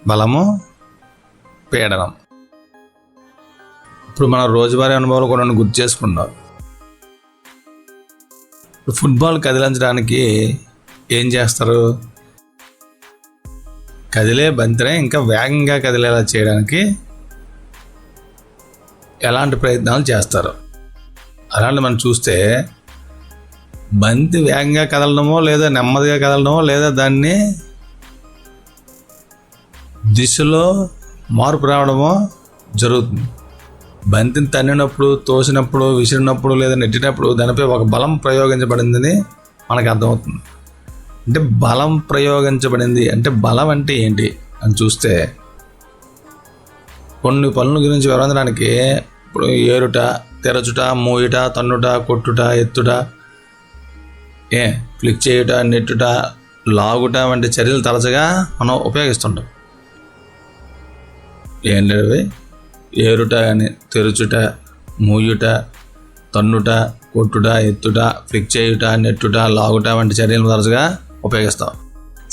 బలము, పీడనం. ఇప్పుడు మన రోజువారీ అనుభవాలు కొన్ని గుర్తు చేసుకుందాం. ఫుట్బాల్ కదిలించడానికి ఏం చేస్తారు? కదిలే బంతిని ఇంకా వేగంగా కదిలేలా చేయడానికి ఎలాంటి ప్రయత్నాలు చేస్తారు? అలాంటి మనం చూస్తే బంతి వేగంగా కదలడమో లేదా నెమ్మదిగా కదలడమో లేదా దాన్ని దిశలో మార్పు రావడమో జరుగుతుంది. బంతిని తన్నినప్పుడు, తోసినప్పుడు, విసిరినప్పుడు లేదా నెట్టినప్పుడు దానిపై ఒక బలం ప్రయోగించబడిందని మనకు అర్థమవుతుంది. అంటే బలం ప్రయోగించబడింది అంటే బలం అంటే ఏంటి అని చూస్తే కొన్ని పనుల గురించి వివరించడానికి ఇప్పుడు ఏరుట, తెరచుట, మూయుట, తన్నుట, కొట్టుట, ఎత్తుట, ఫ్లిక్ చేయుట, నెట్టుట, లాగుట వంటి చర్యలు తరచుగా మనం ఉపయోగిస్తుంటాం. ఏం లేవి ఏరుట అని తెరుచుట, మూయుట, తన్నుట, కొట్టుట, ఎత్తుట, ఫ్లిక్ చేయుట, నెట్టుట, లాగుట వంటి చర్యలు తరచుగా ఉపయోగిస్తాం.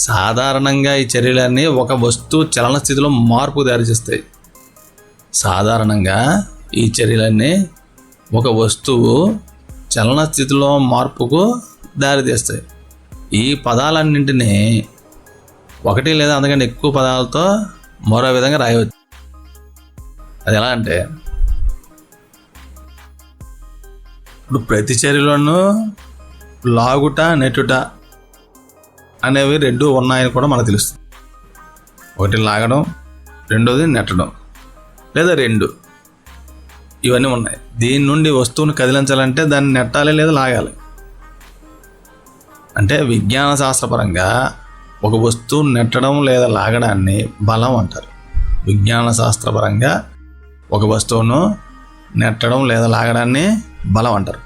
సాధారణంగా ఈ చర్యలన్నీ ఒక వస్తువు చలన స్థితిలో మార్పు దారితీస్తాయి. సాధారణంగా ఈ చర్యలన్నీ ఒక వస్తువు చలన స్థితిలో మార్పుకు దారితీస్తాయి. ఈ పదాలన్నింటినీ ఒకటి లేదా అంతకంటే ఎక్కువ పదాలతో మరో విధంగా రాయవచ్చు. అది ఎలా అంటే, ఇప్పుడు ప్రతి చర్యలోనూ లాగుట, నెట్టుట అనేవి రెండు ఉన్నాయని కూడా మనకు తెలుస్తుంది. ఒకటి లాగడం, రెండోది నెట్టడం లేదా రెండు, ఇవన్నీ ఉన్నాయి. దీని నుండి వస్తువును కదిలించాలంటే దాన్ని నెట్టాలి లేదా లాగాలి. అంటే విజ్ఞాన శాస్త్రపరంగా ఒక వస్తువును నెట్టడం లేదా లాగడాన్ని బలం అంటారు. విజ్ఞాన శాస్త్రపరంగా ఒక వస్తువును నెట్టడం లేదా లాగడాన్ని బలం అంటారు.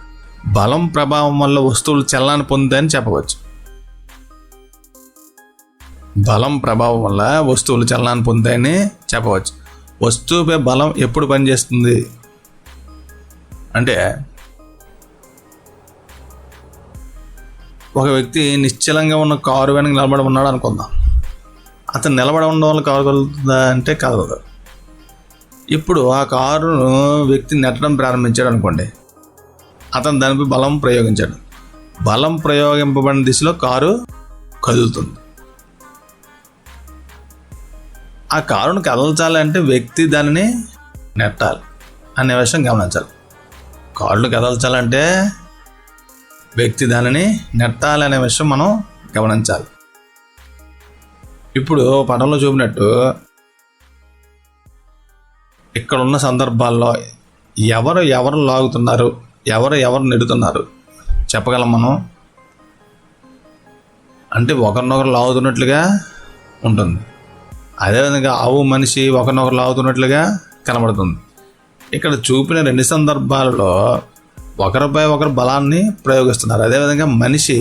బలం ప్రభావం వల్ల వస్తువులు చలనాన్ని పొందుతాయని చెప్పవచ్చు. బలం ప్రభావం వల్ల వస్తువులు చలనాన్ని పొందుతాయని చెప్పవచ్చు. వస్తువుపై బలం ఎప్పుడు పనిచేస్తుంది అంటే, ఒక వ్యక్తి నిశ్చలంగా ఉన్న కారు వెనక నిలబడి ఉన్నాడు అనుకుందాం. అతను నిలబడి ఉండడం వల్ల కారు కదులుతుందా అంటే కదలదు. ఇప్పుడు ఆ కారును వ్యక్తి నెట్టడం ప్రారంభించాడు అనుకోండి. అతను దానిపై బలం ప్రయోగించాడు. బలం ప్రయోగింపబడిన దిశలో కారు కదులుతుంది. ఆ కారును కదల్చాలి అంటే వ్యక్తి దానిని నెట్టాలి అనే విషయం గమనించాలి. కారును కదల్చాలంటే వ్యక్తి దానిని నెట్టాలి అనే విషయం మనం గమనించాలి. ఇప్పుడు పటంలో చూపినట్టు ఇక్కడ ఉన్న సందర్భాల్లో ఎవరు లాగుతున్నారు, ఎవరు నెడుతున్నారు చెప్పగలం మనం. అంటే ఒకరినొకరు లాగుతున్నట్లుగా ఉంటుంది. అదేవిధంగా ఆవు మనిషి ఒకరినొకరు లాగుతున్నట్లుగా కనబడుతుంది. ఇక్కడ చూపిన రెండు సందర్భాలలో ఒకరిపై ఒకరు బలాన్ని ప్రయోగిస్తున్నారు. అదేవిధంగా మనిషి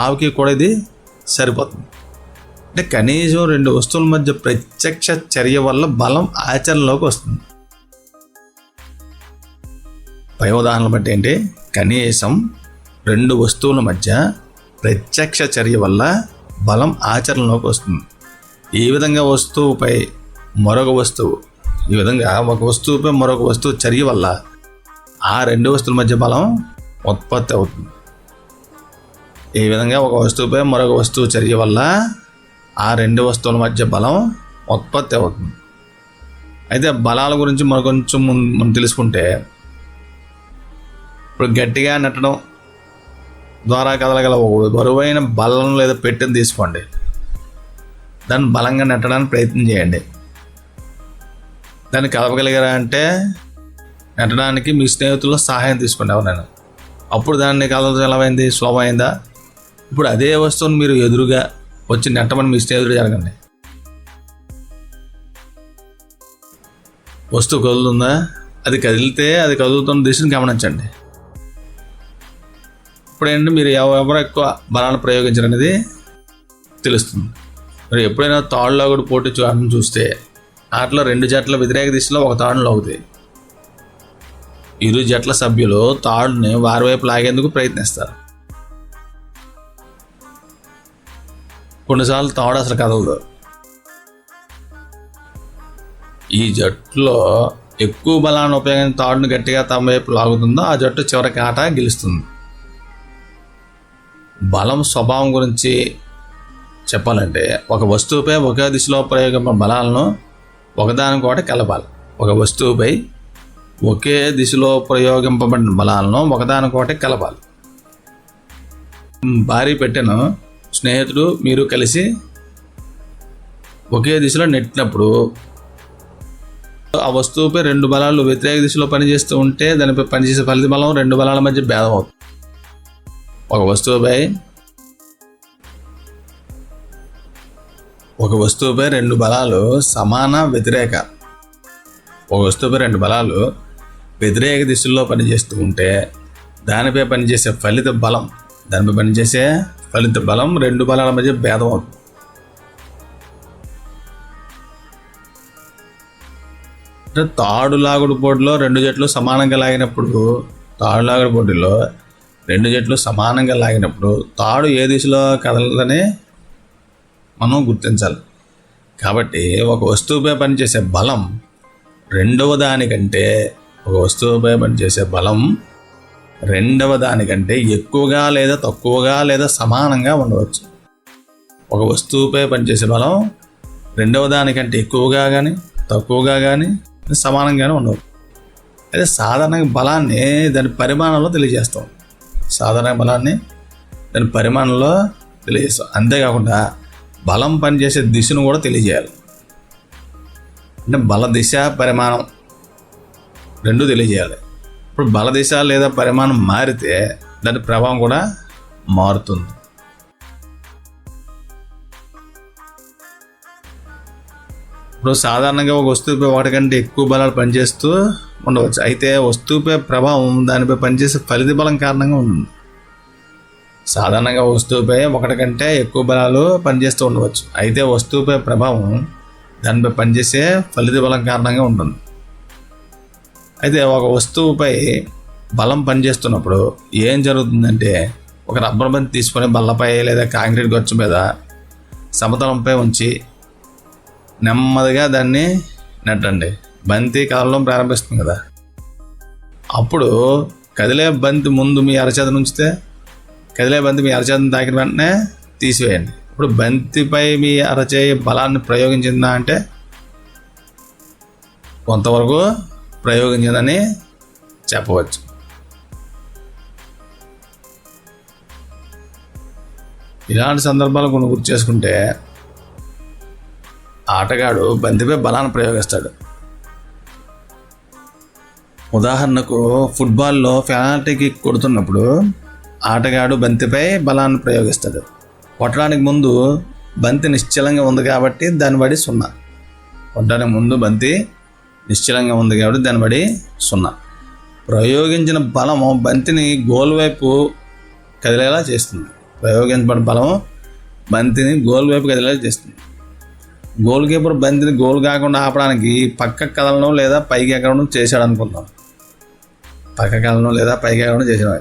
ఆవుకి కూడా ఇది సరిపోతుంది. అంటే కనీసం రెండు వస్తువుల మధ్య ప్రత్యక్ష చర్య వల్ల బలం ఆచరణలోకి వస్తుంది. పై ఉదాహరణలు బట్టి ఏంటి, కనీసం రెండు వస్తువుల మధ్య ప్రత్యక్ష చర్య వల్ల బలం ఆచరణలోకి వస్తుంది. ఈ విధంగా వస్తువుపై మరొక వస్తువు, ఈ విధంగా ఒక వస్తువుపై మరొక వస్తువు చర్య వల్ల ఆ రెండు వస్తువుల మధ్య బలం ఉత్పత్తి అవుతుంది. ఈ విధంగా ఒక వస్తువుపై మరొక వస్తువు చర్య వల్ల ఆ రెండు వస్తువుల మధ్య బలం ఉత్పత్తి అవుతుంది. అయితే బలాల గురించి కొంచెం మనం తెలుసుకుంటే, ఇప్పుడు గట్టిగా నెట్టడం ద్వారా కదలగల బరువైన బలం లేదా పెట్టెను తీసుకోండి. దాన్ని బలంగా నెట్టడానికి ప్రయత్నం చేయండి. దాన్ని కదపగలిగారా అంటే నెట్టడానికి మీ స్నేహితుల్లో సహాయం తీసుకోండి ఎవరైనా. అప్పుడు దాన్ని కదలడం ఎలా అయింది, సులభమైందా? ఇప్పుడు అదే వస్తువుని మీరు ఎదురుగా వచ్చి నెట్టమని మీ స్నేహితుడు జరగండి. వస్తువు కదులుతుందా? అది కదిలితే అది కదులుతున్న దిశను గమనించండి. ఇప్పుడు ఏంటంటే మీరు ఎవరు ఎక్కువ బలాన్ని ప్రయోగించారనేది తెలుస్తుంది. మరి ఎప్పుడైనా తాడులాగుడు పోటీ ఆటను చూస్తే ఆటలో రెండు జట్ల వ్యతిరేక దిశలో ఒక తాడును లాగుతాయి. ఇరు జట్ల సభ్యులు తాడుని వారి వైపు లాగేందుకు ప్రయత్నిస్తారు. కొన్నిసార్లు తాడు అసలు కదలదు. ఈ జట్టులో ఎక్కువ బలాన్ని ఉపయోగించి తాడును గట్టిగా తమ వైపు లాగుతుందో ఆ జట్టు చివరికి ఆట గెలుస్తుంది. బలం స్వభావం గురించి చెప్పాలంటే ఒక వస్తువుపై ఒకే దిశలో ప్రయోగించిన బలాలను ఒకదానికొకటి కలపాలి. ఒక వస్తువుపై ఒకే దిశలో ప్రయోగింపబడిన బలాలను ఒకదానికొకటి కలపాలి. భారీ పెట్టెను స్నేహితుడు మీరు కలిసి ఒకే దిశలో నెట్టినప్పుడు ఆ వస్తువుపై రెండు బలాలు వ్యతిరేక దిశలో పనిచేస్తూ ఉంటే దానిపై పనిచేసే ఫలిత బలం రెండు బలాల మధ్య భేదం అవుతుంది. ఒక వస్తువుపై రెండు బలాలు సమాన వ్యతిరేక ఒక వస్తువుపై రెండు బలాలు వ్యతిరేక దిశల్లో పనిచేస్తూ ఉంటే దానిపై పనిచేసే ఫలిత బలం రెండు బలాల మధ్య భేదం అవుతుంది. తాడులాగుడు పోటీలో రెండు జట్లు సమానంగా లాగినప్పుడు తాడు ఏ దిశలో కదలదని మనం గుర్తించాలి. కాబట్టి ఒక వస్తువుపై పనిచేసే బలం రెండవ దానికంటే ఎక్కువగా లేదా తక్కువగా లేదా సమానంగా ఉండవచ్చు. ఒక వస్తువుపై పనిచేసే బలం రెండవ దానికంటే ఎక్కువగా కానీ తక్కువగా కానీ సమానంగానే ఉండవచ్చు. అయితే సాధారణంగా బలాన్ని దాని పరిమాణంలో తెలియజేస్తాం. అంతేకాకుండా బలం పనిచేసే దిశను కూడా తెలియజేయాలి. అంటే బల దిశ పరిమాణం రెండు తెలియజేయాలి. ఇప్పుడు బల దిశ లేదా పరిమాణం మారితే దాని ప్రభావం కూడా మారుతుంది. ఇప్పుడు సాధారణంగా ఒక వస్తువుపై ఒకటి కంటే ఎక్కువ బలాలు పనిచేస్తూ ఉండవచ్చు. అయితే వస్తువుపై ప్రభావం దానిపై పనిచేసే ఫలిత బలం కారణంగా ఉంటుంది. సాధారణంగా వస్తువుపై ఒకటి కంటే ఎక్కువ బలాలు పనిచేస్తూ ఉండవచ్చు. అయితే వస్తువుపై ప్రభావం దానిపై పనిచేసే ఫలిత బలం కారణంగా ఉంటుంది. అయితే ఒక వస్తువుపై బలం పనిచేస్తున్నప్పుడు ఏం జరుగుతుందంటే ఒక రబ్బర్ బంతి తీసుకొని బల్లపై లేదా కాంక్రీట్ గచ్చు మీద సమతలంపై ఉంచి నెమ్మదిగా దాన్ని నెట్టండి. బంతి కదలడం ప్రారంభిస్తుంది కదా, అప్పుడు కదిలే బంతి ముందు మీ అరచేతిని ఉంచితే కదిలే బంతి మీ అరచేతిని తాకిన వెంటనే తీసివేయండి. ఇప్పుడు బంతిపై మీ అరచేయి బలాన్ని ప్రయోగించిందా అంటే కొంతవరకు ప్రయోగించిందని చెప్పవచ్చు. ఇలాంటి సందర్భాలు కొన్ని గుర్తు చేసుకుంటే ఆటగాడు బంతిపై బలాన్ని ప్రయోగిస్తాడు. ఉదాహరణకు ఫుట్బాల్లో పెనాల్టీ కిక్ కొడుతున్నప్పుడు ఆటగాడు బంతిపై బలాన్ని ప్రయోగిస్తాడు. కొట్టడానికి ముందు బంతి నిశ్చలంగా ఉంది కాబట్టి దాని బడి 0. కొట్టడానికి ముందు బంతి నిశ్చలంగా ఉంది కాబట్టి దాని బడి 0. ప్రయోగించిన బలము బంతిని గోల్ వైపు కదిలేలా చేస్తుంది. గోల్ కీపర్ బంతిని గోల్ కాకుండా ఆపడానికి పక్కకు కదలడం లేదా పైకి ఎక్కడం చేశాడు అనుకుందాం.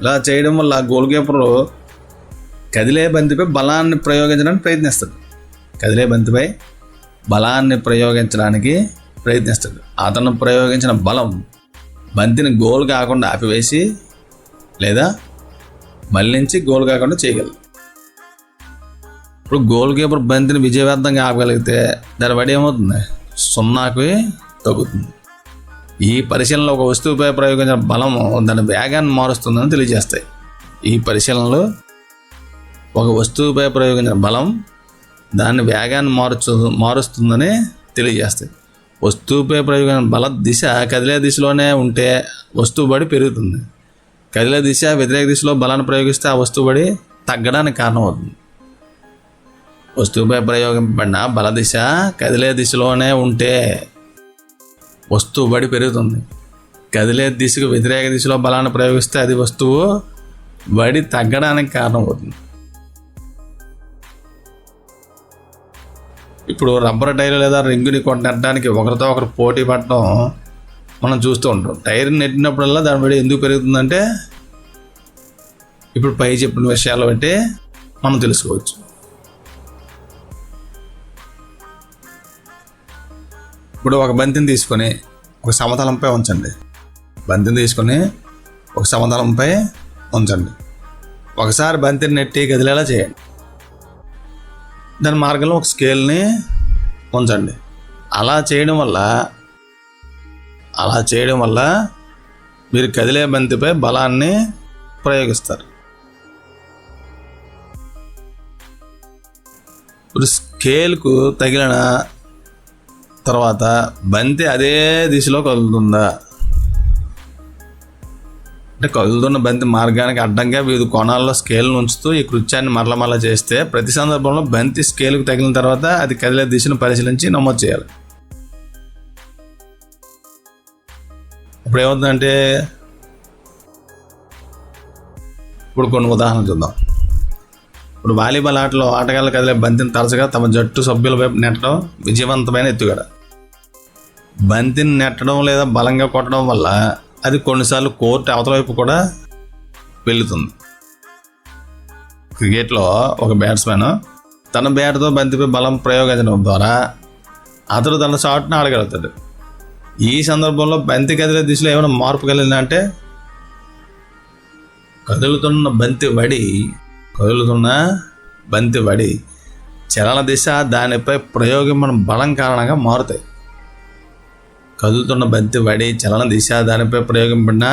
ఇలా చేయడం వల్ల గోల్ కీపర్ కదిలే బంతిపై బలాన్ని ప్రయోగించడానికి ప్రయత్నిస్తాడు. అతను ప్రయోగించిన బలం బంతిని గోల్ కాకుండా ఆపివేసి లేదా మళ్ళించి గోల్ కాకుండా చేయగలదు. ఇప్పుడు గోల్ కీపర్ బంతిని విజయవంతంగా ఆపగలిగితే దాని బడి ఏమవుతుంది? 0కి తగ్గుతుంది. ఈ పరిశీలనలో ఒక వస్తువుపై ప్రయోగించిన బలము దాని వేగాన్ని మారుస్తుందని తెలియజేస్తాయి. ఈ పరిశీలనలో ఒక వస్తువుపై ప్రయోగించిన బలం దాని వేగాన్ని మారుస్తుందని తెలియజేస్తాయి. వస్తువుపై ప్రయోగించిన బల దిశ కదిలే దిశలోనే ఉంటే వస్తువు బడి పెరుగుతుంది. కదిలే దిశ వ్యతిరేక దిశలో బలాన్ని ప్రయోగిస్తే ఆ వస్తువు బడి తగ్గడానికి కారణమవుతుంది. వస్తువుపై ప్రయోగింపబడిన బల దిశ కదిలే దిశలోనే ఉంటే వస్తువు బడి పెరుగుతుంది. కదిలే దిశకు వ్యతిరేక దిశలో బలాన్ని ప్రయోగిస్తే అది వస్తువు బడి తగ్గడానికి కారణమవుతుంది. ఇప్పుడు రబ్బర్ టైర్ లేదా రింగుని నెట్టడానికి ఒకరితో ఒకరు పోటీ పడటం మనం చూస్తూ ఉంటాం. టైర్ నెట్టినప్పుడల్లా దాని బడి ఎందుకు పెరుగుతుందంటే ఇప్పుడు పై చెప్పిన విషయాలు బట్టి మనం తెలుసుకోవచ్చు. ఇప్పుడు ఒక బంతిని తీసుకొని ఒక సమతలంపై ఉంచండి. బంతిని తీసుకొని ఒక సమతలంపై ఉంచండి. ఒకసారి బంతిని నెట్టి కదిలేలా చేయండి. దాని మార్గంలో ఒక స్కేల్ని ఉంచండి. అలా చేయడం వల్ల మీరు కదిలే బంతిపై బలాన్ని ప్రయోగిస్తారు. ఇప్పుడు స్కేల్కు తగిలిన తర్వాత బంతి అదే దిశలో కదులుతుందా అంటే కదులుతున్న బంతి మార్గానికి అడ్డంగా వివిధ కోణాల్లో స్కేల్ను ఉంచుతూ ఈ కృత్యాన్ని మరల చేస్తే ప్రతి సందర్భంలో బంతి స్కేల్కు తగిలిన తర్వాత అది కదిలే దిశను పరిశీలించి నమోదు చేయాలి. ఇప్పుడు ఏమవుతుందంటే ఇప్పుడు కొన్ని ఉదాహరణలు చూద్దాం. ఇప్పుడు వాలీబాల్ ఆటలో ఆటగాళ్ళు కదిలే బంతిని తరచుగా తమ జట్టు సభ్యుల వైపు నెట్టడం విజయవంతమైన ఎత్తుగడ. బంతిని నెట్టడం లేదా బలంగా కొట్టడం వల్ల అది కొన్నిసార్లు కోర్టు అవతల వైపు కూడా వెళుతుంది. క్రికెట్లో ఒక బ్యాట్స్మెన్ తన బ్యాట్తో బంతిపై బలం ప్రయోగించడం ద్వారా అతడు తన షాట్ను ఆడగలుగుతాడు. ఈ సందర్భంలో బంతి కదిలే దిశలో ఏమైనా మార్పు కలిగిందా అంటే కదులుతున్న బంతి వడి చలన దిశ దానిపై ప్రయోగించిన బలం కారణంగా మారుతాయి. కదులుతున్న బంతి వడి చలన దిశ దానిపై ప్రయోగింపడిన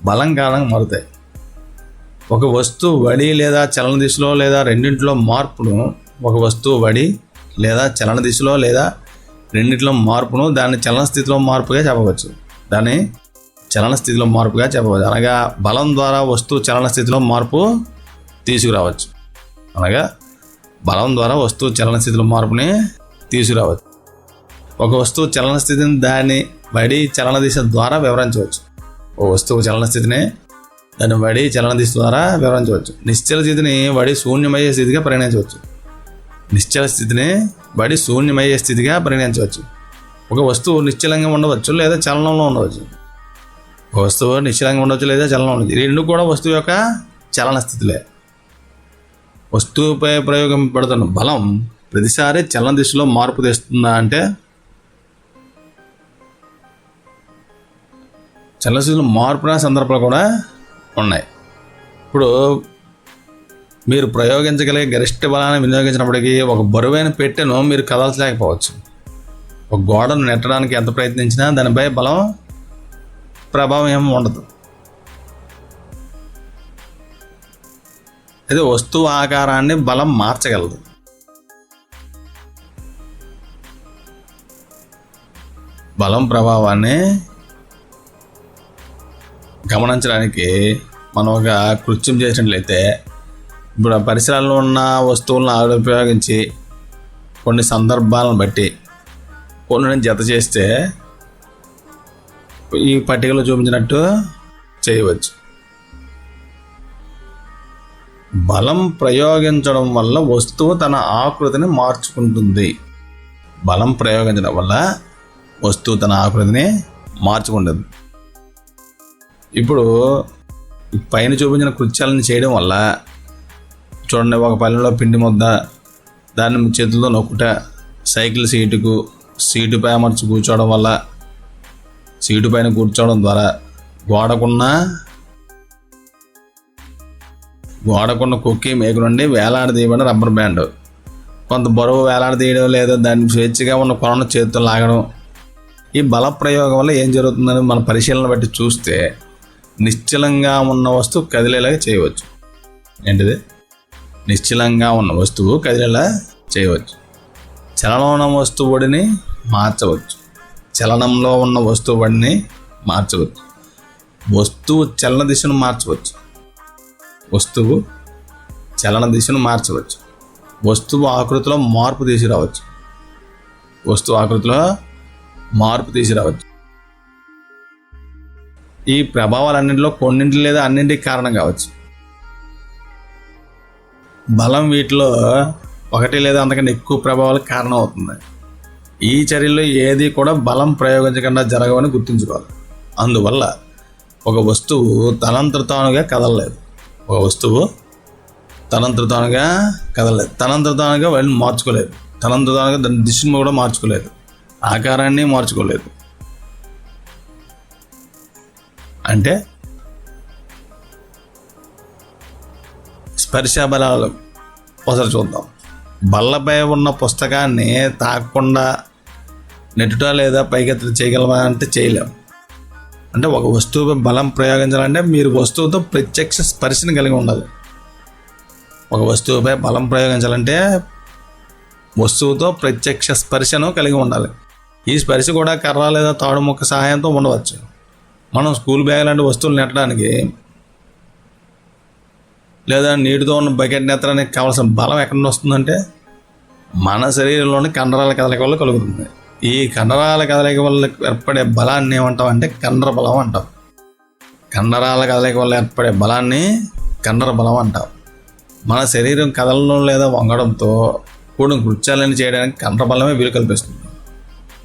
బలం కారణంగా మారుతాయి. ఒక వస్తువు వడి లేదా చలన దిశలో లేదా రెండింటిలో మార్పును దాన్ని చలన స్థితిలో మార్పుగా చెప్పవచ్చు. అనగా బలం ద్వారా వస్తువు చలన స్థితిలో మార్పు తీసుకురావచ్చు. ఒక వస్తువు చలన స్థితిని దాని వడి చలన దిశ ద్వారా వివరించవచ్చు. నిశ్చల స్థితిని వడి శూన్యమయ్యే స్థితిగా పరిగణించవచ్చు. ఒక వస్తువు నిశ్చలంగా ఉండవచ్చు లేదా చలనంలో ఉండవచ్చు. ఈ రెండు కూడా వస్తువు యొక్క చలన స్థితిలే. వస్తువుపై ప్రయోగింపబడుతున్న బలం ప్రతిసారి చలన దిశలో మార్పు తెస్తుందా అంటే చలన స్థితిలో మార్పున సందర్భాలు కూడా ఉన్నాయి. ఇప్పుడు మీరు ప్రయోగించగలిగే గరిష్ట బలాన్ని వినియోగించినప్పటికీ ఒక బరువైన పెట్టెను మీరు కదల్చలేకపోవచ్చు. ఒక గోడను నెట్టడానికి ఎంత ప్రయత్నించినా దానిపై బలం ప్రభావం ఏమి ఉండదు. అయితే వస్తువు ఆకారాన్ని బలం మార్చగలదు. బలం ప్రభావాన్ని గమనించడానికి మనం ఒక కృత్యం చేసినట్లయితే ఇప్పుడు ఆ పరిసరాల్లో ఉన్న వస్తువులను ఉపయోగించి కొన్ని సందర్భాలను బట్టి కొన్ని జత చేస్తే ఈ పట్టికలో చూపించినట్టు చేయవచ్చు. బలం ప్రయోగించడం వల్ల వస్తువు తన ఆకృతిని మార్చుకుంటుంది. ఇప్పుడు పైన చూపించిన కృత్యాలను చేయడం వల్ల చూడండి, ఒక పల్లెలో పిండి ముద్ద దాన్ని చేతులతో నొక్కుట, సైకిల్ సీటుపై అమర్చి కూర్చోవడం వల్ల సీటు పైన కూర్చోవడం ద్వారా గోడకున్న కుక్కీ మేకు నుండి వేలాడదీయబడిన రబ్బర్ బ్యాండ్, కొంత బరువు వేలాడదీయడం లేదా దాన్ని స్వేచ్ఛగా ఉన్న కొలను చేతితో లాగడం. ఈ బల ప్రయోగం వల్ల ఏం జరుగుతుందని మన పరిశీలన బట్టి చూస్తే నిశ్చలంగా ఉన్న వస్తువు కదిలేలాగా చేయవచ్చు. నిశ్చలంగా ఉన్న వస్తువు కదిలేలా చేయవచ్చు. చలనంలో ఉన్న వస్తువు వడిని మార్చవచ్చు. వస్తువు చలన దిశను మార్చవచ్చు. వస్తువు ఆకృతిలో మార్పు తీసుకురావచ్చు. ఈ ప్రభావాలన్నింటిలో కొన్నింటి లేదా అన్నింటికి కారణం కావచ్చు. బలం వీటిలో ఒకటి లేదా అంతకంటే ఎక్కువ ప్రభావాలకు కారణం అవుతుంది. ఈ చర్యల్లో ఏది కూడా బలం ప్రయోగించకుండా జరగవని గుర్తుంచుకోవాలి. అందువల్ల ఒక వస్తువు తనంతట తానుగా కదలలేదు. తనంతట తానుగా వాటిని మార్చుకోలేదు. తనంతట తానుగా దాని దిశను కూడా మార్చుకోలేదు. ఆకారాన్ని మార్చుకోలేదు. అంటే స్పర్శ బలాలు ఒకసారి చూద్దాం. బల్లపై ఉన్న పుస్తకాన్ని తాకకుండా నెట్టుట లేదా పైకెత్తి చేయగలమా అంటే చేయలేం. అంటే ఒక వస్తువుపై బలం ప్రయోగించాలంటే మీరు వస్తువుతో ప్రత్యక్ష స్పర్శను కలిగి ఉండాలి. ఒక వస్తువుపై బలం ప్రయోగించాలంటే వస్తువుతో ప్రత్యక్ష స్పర్శను కలిగి ఉండాలి. ఈ స్పర్శ కూడా కర్ర లేదా తాడు ముక్క సహాయంతో ఉండవచ్చు. మనం స్కూల్ బ్యాగ్ లాంటి వస్తువులు నెట్టడానికి లేదా నీటితో ఉన్న బకెట్ నెత్తడానికి కావాల్సిన బలం ఎక్కడి నుంచి వస్తుందంటే మన శరీరంలోని కండరాల కదలిక వల్ల కలుగుతుంది. ఈ కండరాల కదలిక వల్ల ఏర్పడే బలాన్ని ఏమంటాం అంటే కండర బలం అంటాం. కండరాల కదలిక వల్ల ఏర్పడే బలాన్ని కండర బలం అంటాం. మన శరీరం కదలడం లేదా వంగడంతో కూడిన కృత్యాలను చేయడానికి కండర బలమే వీలు కల్పిస్తుంది.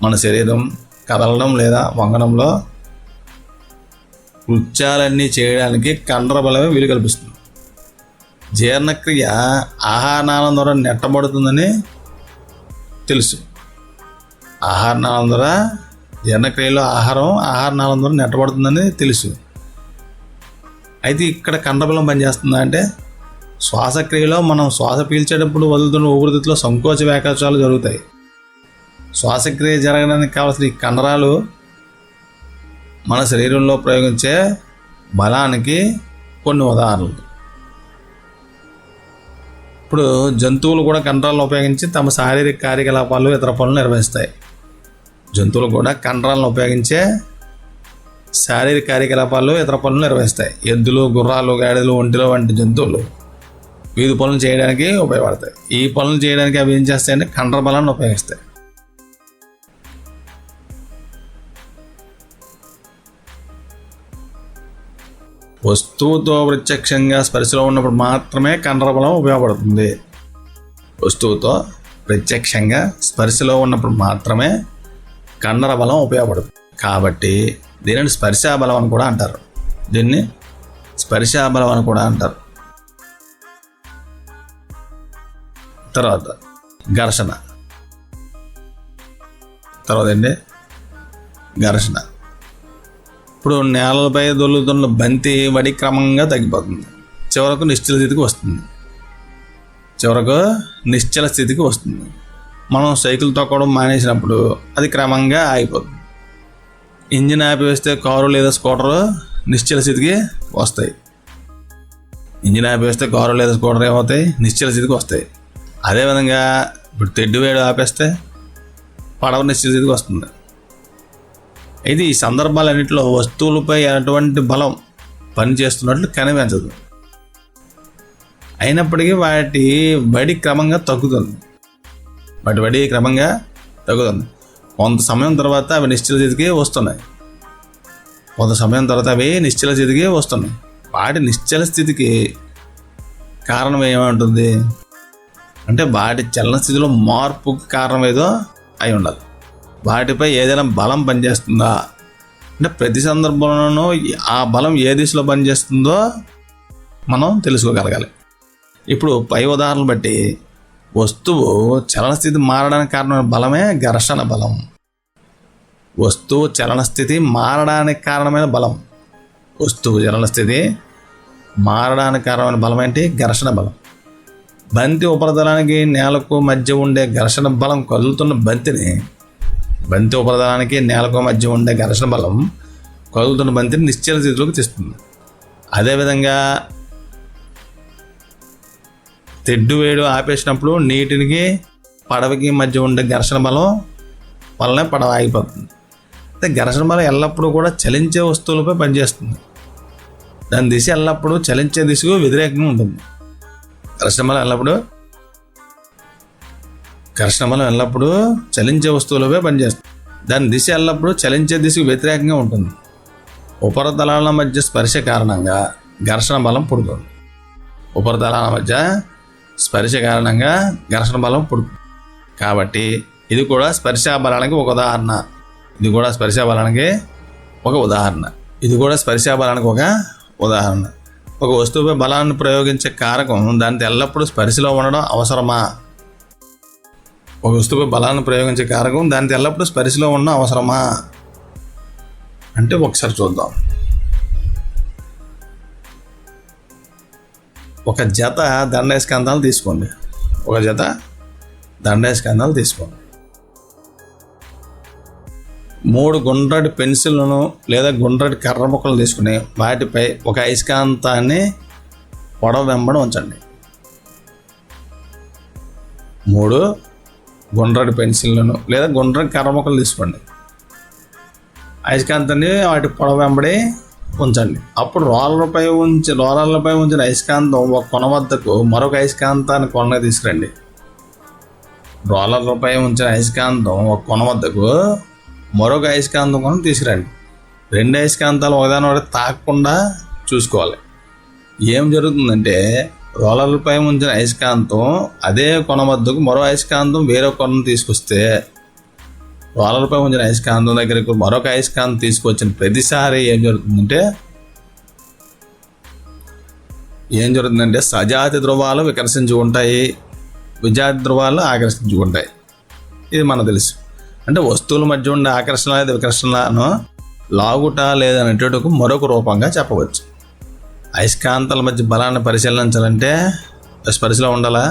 మన శరీరం కదలడం లేదా వంగడంలో కృత్యాలన్నీ చేయడానికి కండర బలమే వీలు కల్పిస్తుంది. జీర్ణక్రియ ఆహారనాళం ద్వారా నెట్టబడుతుందని తెలుసు. ఆహారనాళం ద్వారా జీర్ణక్రియలో ఆహారనాళం ద్వారా నెట్టబడుతుందని తెలుసు. అయితే ఇక్కడ కండరబలం పనిచేస్తుందా అంటే శ్వాసక్రియలో మనం శ్వాస పీల్చేటప్పుడు వదులుతున్న ఊపిరితిత్తులో సంకోచ వ్యాకోచాలు జరుగుతాయి. శ్వాసక్రియ జరగడానికి కావాల్సిన ఈ కండరాలు మన శరీరంలో ప్రయోగించే బలానికి కొన్ని ఉదాహరణలు. ఇప్పుడు జంతువులు కూడా కండరాలను ఉపయోగించి తమ శారీరక కార్యకలాపాలు ఇతర పనులు నిర్వహిస్తాయి. జంతువులు కూడా కండరాలను ఉపయోగించే శారీరక కార్యకలాపాలు ఇతర పనులు నిర్వహిస్తాయి. ఎద్దులు, గుర్రాలు, గాడిదలు, ఒంటెలు వంటి జంతువులు వివిధ పనులు చేయడానికి ఉపయోగపడతాయి. ఈ పనులు చేయడానికి అవి ఏం చేస్తాయంటే కండర బలాన్ని ఉపయోగిస్తాయి. వస్తువుతో ప్రత్యక్షంగా స్పర్శలో ఉన్నప్పుడు మాత్రమే కండర బలం ఉపయోగపడుతుంది. వస్తువుతో ప్రత్యక్షంగా స్పర్శలో ఉన్నప్పుడు మాత్రమే కండర బలం ఉపయోగపడుతుంది. కాబట్టి దీనిని స్పర్శాబలం అని కూడా అంటారు. దీన్ని స్పర్శాబలం అని కూడా అంటారు. తర్వాత ఘర్షణ. ఘర్షణ. ఇప్పుడు నేలపై దొల్లుతున్న బంతి వడి క్రమంగా తగ్గిపోతుంది. చివరకు నిశ్చల స్థితికి వస్తుంది. మనం సైకిల్ తొక్కడం మానేసినప్పుడు అది క్రమంగా ఆగిపోతుంది. ఇంజిన్ ఆపివేస్తే కారు లేదా స్కూటర్ నిశ్చల స్థితికి వస్తాయి. ఏమవుతాయి? నిశ్చల స్థితికి వస్తాయి. అదేవిధంగా ఇప్పుడు తెడ్డువేడు ఆపేస్తే పడవ నిశ్చల స్థితికి వస్తుంది. అయితే ఈ సందర్భాలన్నింటిలో వస్తువులపై ఎటువంటి బలం పనిచేస్తున్నట్లు కనిపించదు. అయినప్పటికీ వాటి బడి క్రమంగా తగ్గుతుంది. కొంత సమయం తర్వాత అవి నిశ్చల స్థితికి వస్తున్నాయి. వాటి నిశ్చల స్థితికి కారణం ఏమంటుంది అంటే వాటి చలన స్థితిలో మార్పుకి కారణం ఏదో అయి ఉండాలి. వాటిపై ఏదైనా బలం పనిచేస్తుందా అంటే ప్రతి సందర్భంలోనూ ఆ బలం ఏ దిశలో పనిచేస్తుందో మనం తెలుసుకోగలగాలి. ఇప్పుడు పై ఉదాహరణలు బట్టి వస్తువు చలనస్థితి మారడానికి కారణమైన బలమే ఘర్షణ బలం. వస్తువు చలనస్థితి మారడానికి కారణమైన బలం ఏంటి? ఘర్షణ బలం. బంతి ఉపరితలానికి నేలకు మధ్య ఉండే ఘర్షణ బలం కదులుతున్న బంతిని నిశ్చల స్థితిలోకి తెస్తుంది. అదేవిధంగా తెడ్డు వేడు ఆపేసినప్పుడు నీటికి పడవకి మధ్య ఉండే ఘర్షణ బలం వల్లనే పడవ ఆగిపోతుంది. అయితే ఘర్షణ బలం ఎల్లప్పుడూ కూడా చలించే వస్తువులపై పనిచేస్తుంది. దాని దిశ ఎల్లప్పుడూ చలించే దిశకు వ్యతిరేకంగా ఉంటుంది. ఘర్షణ బలం ఎల్లప్పుడూ చలించే వస్తువులపై పనిచేస్తుంది. దాని దిశ ఎల్లప్పుడూ చలించే దిశకు వ్యతిరేకంగా ఉంటుంది. ఉపరితలాల మధ్య స్పర్శ కారణంగా ఘర్షణ బలం పుడుతుంది. కాబట్టి ఇది కూడా స్పర్శాబలానికి ఒక ఉదాహరణ. ఒక వస్తువుపై బలాన్ని ప్రయోగించే కారకం దానితో ఎల్లప్పుడూ స్పర్శలో ఉండడం అవసరమా ఒక వస్తువుపై బలాన్ని ప్రయోగించే కారకం దానికి ఎల్లప్పుడూ స్పర్శలో ఉన్న అవసరమా అంటే ఒకసారి చూద్దాం. ఒక జత దండాయస్కాంతాలు తీసుకోండి. ఒక జత దండాయస్కాంతాలు తీసుకోండి. 3 గుండ్రటి పెన్సిల్లను లేదా గుండ్రటి కర్ర ముక్కలు తీసుకుని వాటిపై ఒక అయస్కాంతాన్ని పొడవు వెంబడి ఉంచండి. 3 గుండ్రటి పెన్సిల్లను లేదా గుండ్రటి కర్ర ముక్కలు తీసుకోండి. అయస్కాంతాన్ని వాటి పొడవు వెంబడి ఉంచండి. అప్పుడు రోలర్లపై ఉంచిన అయస్కాంతం ఒక కొన వద్దకు మరొక అయస్కాంతాన్ని కొనగా తీసుకురండి. రోలర్లపై ఉంచిన అయస్కాంతం ఒక కొన వద్దకు మరొక అయస్కాంతం కొన తీసుకురండి. 2 అయస్కాంతాలు ఒకదానొకటి తాకకుండా చూసుకోవాలి. ఏం జరుగుతుందంటే రోలర్లపై ఉంచిన అయస్కాంతం అదే కొన వద్దకు మరో అయస్కాంతం వేరే కొనను తీసుకొస్తే రోలర్పై ఉంచిన అయస్కాంతం దగ్గరకు మరొక అయస్కాంతం తీసుకొచ్చిన ప్రతిసారి ఏం జరుగుతుందంటే సజాతి ధ్రువాలు వికర్షించుకుంటాయి, విజాతి ధ్రువాలు ఆకర్షించుకుంటాయి. ఇది మనకు తెలుసు. అంటే వస్తువుల మధ్య ఉండే ఆకర్షణ లేదా వికర్షణను లాగుట లేదా నెట్టుటకు మరొక రూపంగా చెప్పవచ్చు. అయస్కాంతాల మధ్య బలాన్ని పరిశీలించాలంటే స్పర్శలో ఉండాలా?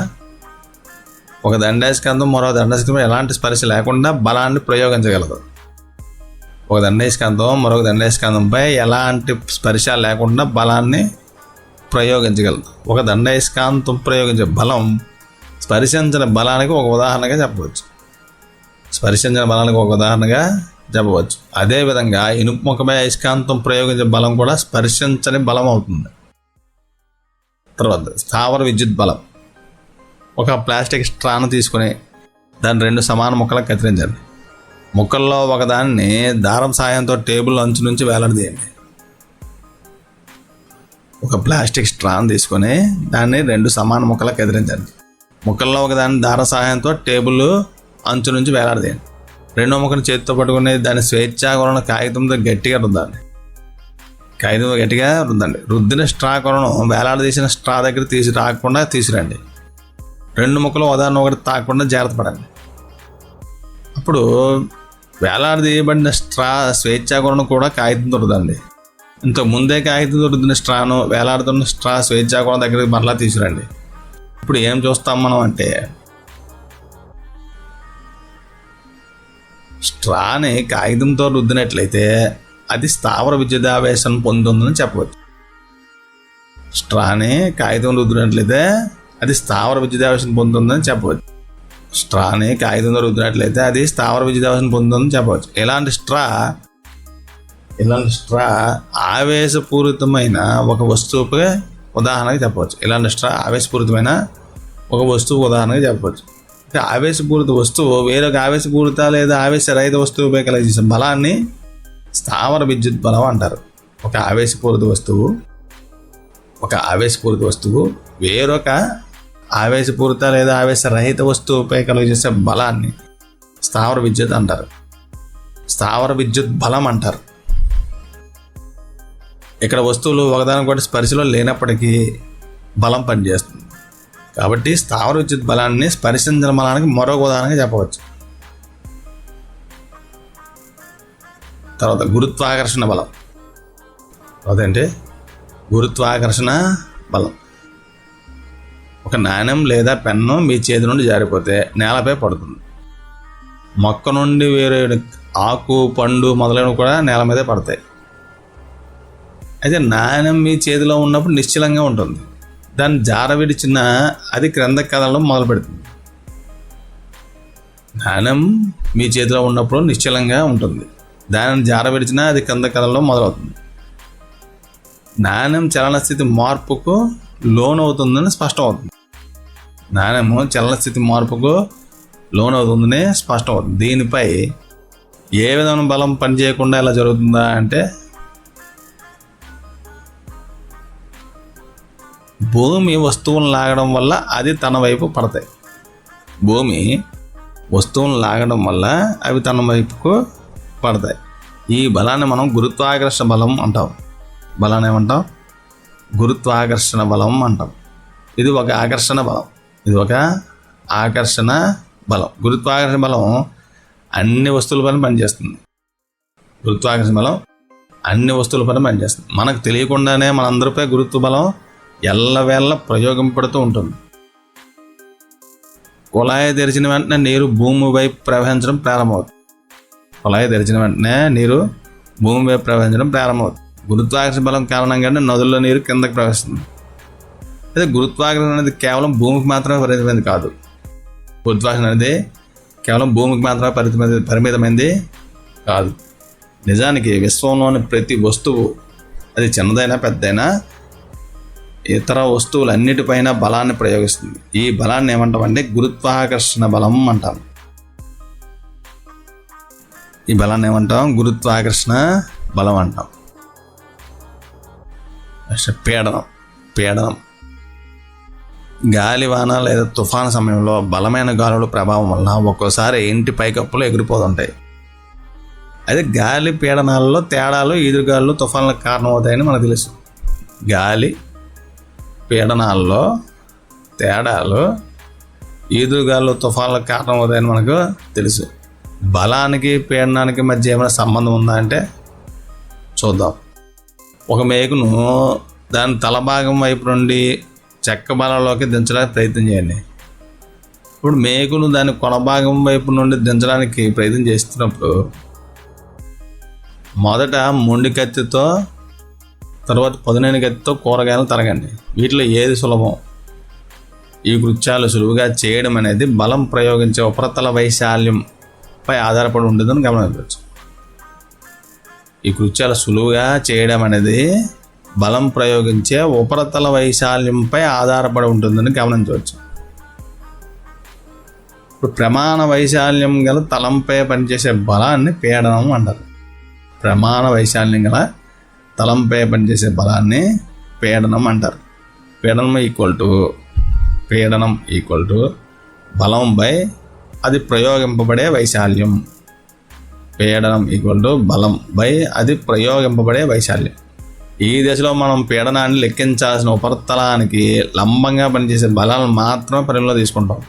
ఒక దండాయస్కాంతం మరో దండాయస్కాంతం ఎలాంటి స్పర్శ లేకుండా బలాన్ని ప్రయోగించగలదు. ఒక దండాయస్కాంతం మరొక దండాయస్కాంతంపై ఎలాంటి స్పర్శ లేకుండా బలాన్ని ప్రయోగించగలదు. ఒక దండాయస్కాంతం ప్రయోగించే బలం స్పర్శించిన బలానికి ఒక ఉదాహరణగా చెప్పవచ్చు. అదేవిధంగా ఇనుప ముఖపై అయస్కాంతం ప్రయోగించే బలం కూడా స్పర్శించని బలం అవుతుంది. తర్వాత స్థావర విద్యుత్ బలం. ఒక ప్లాస్టిక్ స్ట్రాను తీసుకుని దాన్ని 2 సమాన ముక్కలకు కత్తిరించండి. ముక్కల్లో ఒకదాన్ని దారం సాయంతో టేబుల్ అంచు నుంచి వేలాడదీయండి. ఒక ప్లాస్టిక్ స్ట్రాను తీసుకొని దాన్ని 2 సమాన ముక్కలకు కత్తిరించండి. ముక్కల్లో ఒకదాన్ని దార సహాయంతో టేబుల్ అంచు నుంచి వేలాడదీయండి. 2వ ముక్కను చేతితో పట్టుకుని దాన్ని స్వేచ్ఛాకొలను కాగితంతో గట్టిగా రుద్దండి. రుద్దిన స్ట్రా కొలను వేలాడదీసిన స్ట్రా దగ్గర రాకుండా తీసిరండి. 2 ముక్కలు ఒకదాన్ని తాకుండా జాగ్రత్త పడండి. అప్పుడు వేలాడదీయబడిన స్ట్రా స్వేచ్ఛాకొలను కూడా కాగితంతో రుద్దండి. ఇంతకు ముందే కాగితంతో రుద్దిన స్ట్రాను వేలాడుతున్న స్ట్రా స్వేచ్ఛాకొలను దగ్గరికి మరలా తీసుకురండి. ఇప్పుడు ఏం చూస్తాం మనం అంటే స్ట్రాని కాగితంతో రుద్దినట్లయితే అది స్థావర విద్యుదావేశం పొందుతుందని చెప్పవచ్చు. స్ట్రాని కాగితం రుద్దినట్లయితే అది స్థావర విద్యుదావేశం పొందుతుందని చెప్పవచ్చు. ఇలాంటి స్ట్రా ఆవేశపూరితమైన ఒక వస్తువుపై ఉదాహరణగా చెప్పవచ్చు. ఆవేశపూరిత వస్తువు వేరొక ఆవేశపూరిత లేదా ఆవేశరహిత వస్తువుపై కలిగించే బలాన్ని స్థావర విద్యుత్ బలం అంటారు. ఒక ఆవేశపూరిత వస్తువు వేరొక ఆవేశపూరిత లేదా ఆవేశరహిత వస్తువుపై కలిగించే బలాన్ని స్థావర విద్యుత్ బలం అంటారు. ఇక్కడ వస్తువులు ఒకదానికొకటి స్పర్శలో లేనప్పటికీ బలం పనిచేస్తుంది. కాబట్టి స్థావర విద్యుత్ బలాన్ని స్పర్శించిన బలానికి మరొక ఉదాహరణగా చెప్పవచ్చు. తర్వాత గురుత్వాకర్షణ బలం. అదేంటి గురుత్వాకర్షణ బలం? ఒక నాణ్యం లేదా పెన్ను మీ చేతి నుండి జారిపోతే నేలపై పడుతుంది. మొక్క నుండి వేరే ఆకు, పండు మొదలైనవి కూడా నేల మీదే పడతాయి. అయితే నాణ్యం మీ చేతిలో ఉన్నప్పుడు నిశ్చలంగా ఉంటుంది. దాన్ని జార విడిచిన అది క్రిందకి కదలడం మొదలు పెడుతుంది. నాణ్యం మీ చేతిలో ఉన్నప్పుడు నిశ్చలంగా ఉంటుంది. దానిని జార విడిచినా అది క్రిందకి కదలడం మొదలవుతుంది. నాణ్యం చలనస్థితి మార్పుకు లోనవుతుందని స్పష్టమవుతుంది. దీనిపై ఏ విధమైన బలం పనిచేయకుండా ఇలా జరుగుతుందా అంటే భూమి వస్తువులను లాగడం వల్ల అది తన వైపు పడతాయి. ఈ బలాన్ని మనం గురుత్వాకర్షణ బలం అంటాం. గురుత్వాకర్షణ బలం అంటాం. ఇది ఒక ఆకర్షణ బలం. గురుత్వాకర్షణ బలం అన్ని వస్తువుల పైన పనిచేస్తుంది. గురుత్వాకర్షణ బలం అన్ని వస్తువుల పైన పనిచేస్తుంది. మనకు తెలియకుండానే మనందరిపై గురుత్వ బలం ఎల్లవేళ ప్రయోగింపడుతూ ఉంటుంది. కుళాయి తెరిచిన వెంటనే నీరు భూమి వైపు ప్రవహించడం ప్రారంభమవుతుంది. కుళాయి తెరిచిన వెంటనే నీరు భూమి వైపు ప్రవహించడం ప్రారంభమవుతుంది. గురుత్వాకర్షణ బలం కారణంగానే నదుల్లో నీరు కిందకి ప్రవహిస్తుంది. అయితే గురుత్వాకర్షణ అనేది కేవలం భూమికి మాత్రమే పరిమితమైనది కాదు. గురుత్వాకర్షణ అనేది కేవలం భూమికి మాత్రమే పరిమితమైనది కాదు. నిజానికి విశ్వంలోని ప్రతి వస్తువు, అది చిన్నదైనా పెద్దదైనా, ఇతర వస్తువులన్నిటిపైన బలాన్ని ప్రయోగిస్తుంది. ఈ బలాన్ని ఏమంటామంటే గురుత్వాకర్షణ బలం అంటాం. ఈ బలాన్ని ఏమంటాం? గురుత్వాకర్షణ బలం అంటాం. పీడనం గాలివాన లేదా తుఫాను సమయంలో బలమైన గాలుల ప్రభావం వలన ఒక్కోసారి ఇంటి పైకప్పులు ఎగిరిపోతుంటాయి. అయితే గాలి పీడనాలలో తేడాలు ఈదురుగాలు తుఫాన్లకు కారణమవుతాయని మనకు తెలుసు. గాలి పీడనాల్లో తేడాలు ఈదురుగాలు తుఫాన్లకు కారణమవుతాయని మనకు తెలుసు. బలానికి పీడనానికి మధ్య ఏమైనా సంబంధం ఉందా అంటే చూద్దాం. ఒక మేకును దాని తలభాగం వైపు నుండి చెక్క బలంలోకి దించడానికి ప్రయత్నం చేయండి. ఇప్పుడు మేకును దాని కొనభాగం వైపు నుండి దించడానికి ప్రయత్నం చేస్తున్నప్పుడు మొదట మొండి కత్తితో, తర్వాత పదునైన కత్తితో కూరగాయలు తరగండి. వీటిలో ఏది సులభం? ఈ కృత్యాలు సులువుగా చేయడం అనేది బలం ప్రయోగించే ఉపరితల వైశాల్యంపై ఆధారపడి ఉంటుందని గమనించవచ్చు. ఈ కృత్యాలు సులువుగా చేయడం అనేది బలం ప్రయోగించే ఉపరితల వైశాల్యంపై ఆధారపడి ఉంటుందని గమనించవచ్చు. ఇప్పుడు ప్రమాణ వైశాల్యం గల తలంపై పనిచేసే బలాన్ని పీడనం అంటారు. ప్రమాణ వైశాల్యం గల తలంపై పనిచేసే బలాన్ని పీడనం అంటారు. పీడనం ఈక్వల్ టు బలం బై అది ప్రయోగింపబడే వైశాల్యం. పీడనం ఈక్వల్ టు బలం బై అది ప్రయోగింపబడే వైశాల్యం. ఈ దశలో మనం పీడనాన్ని లెక్కించాల్సిన ఉపరితలానికి లంబంగా పనిచేసే బలాలను మాత్రమే పరిగణలో తీసుకుంటాం.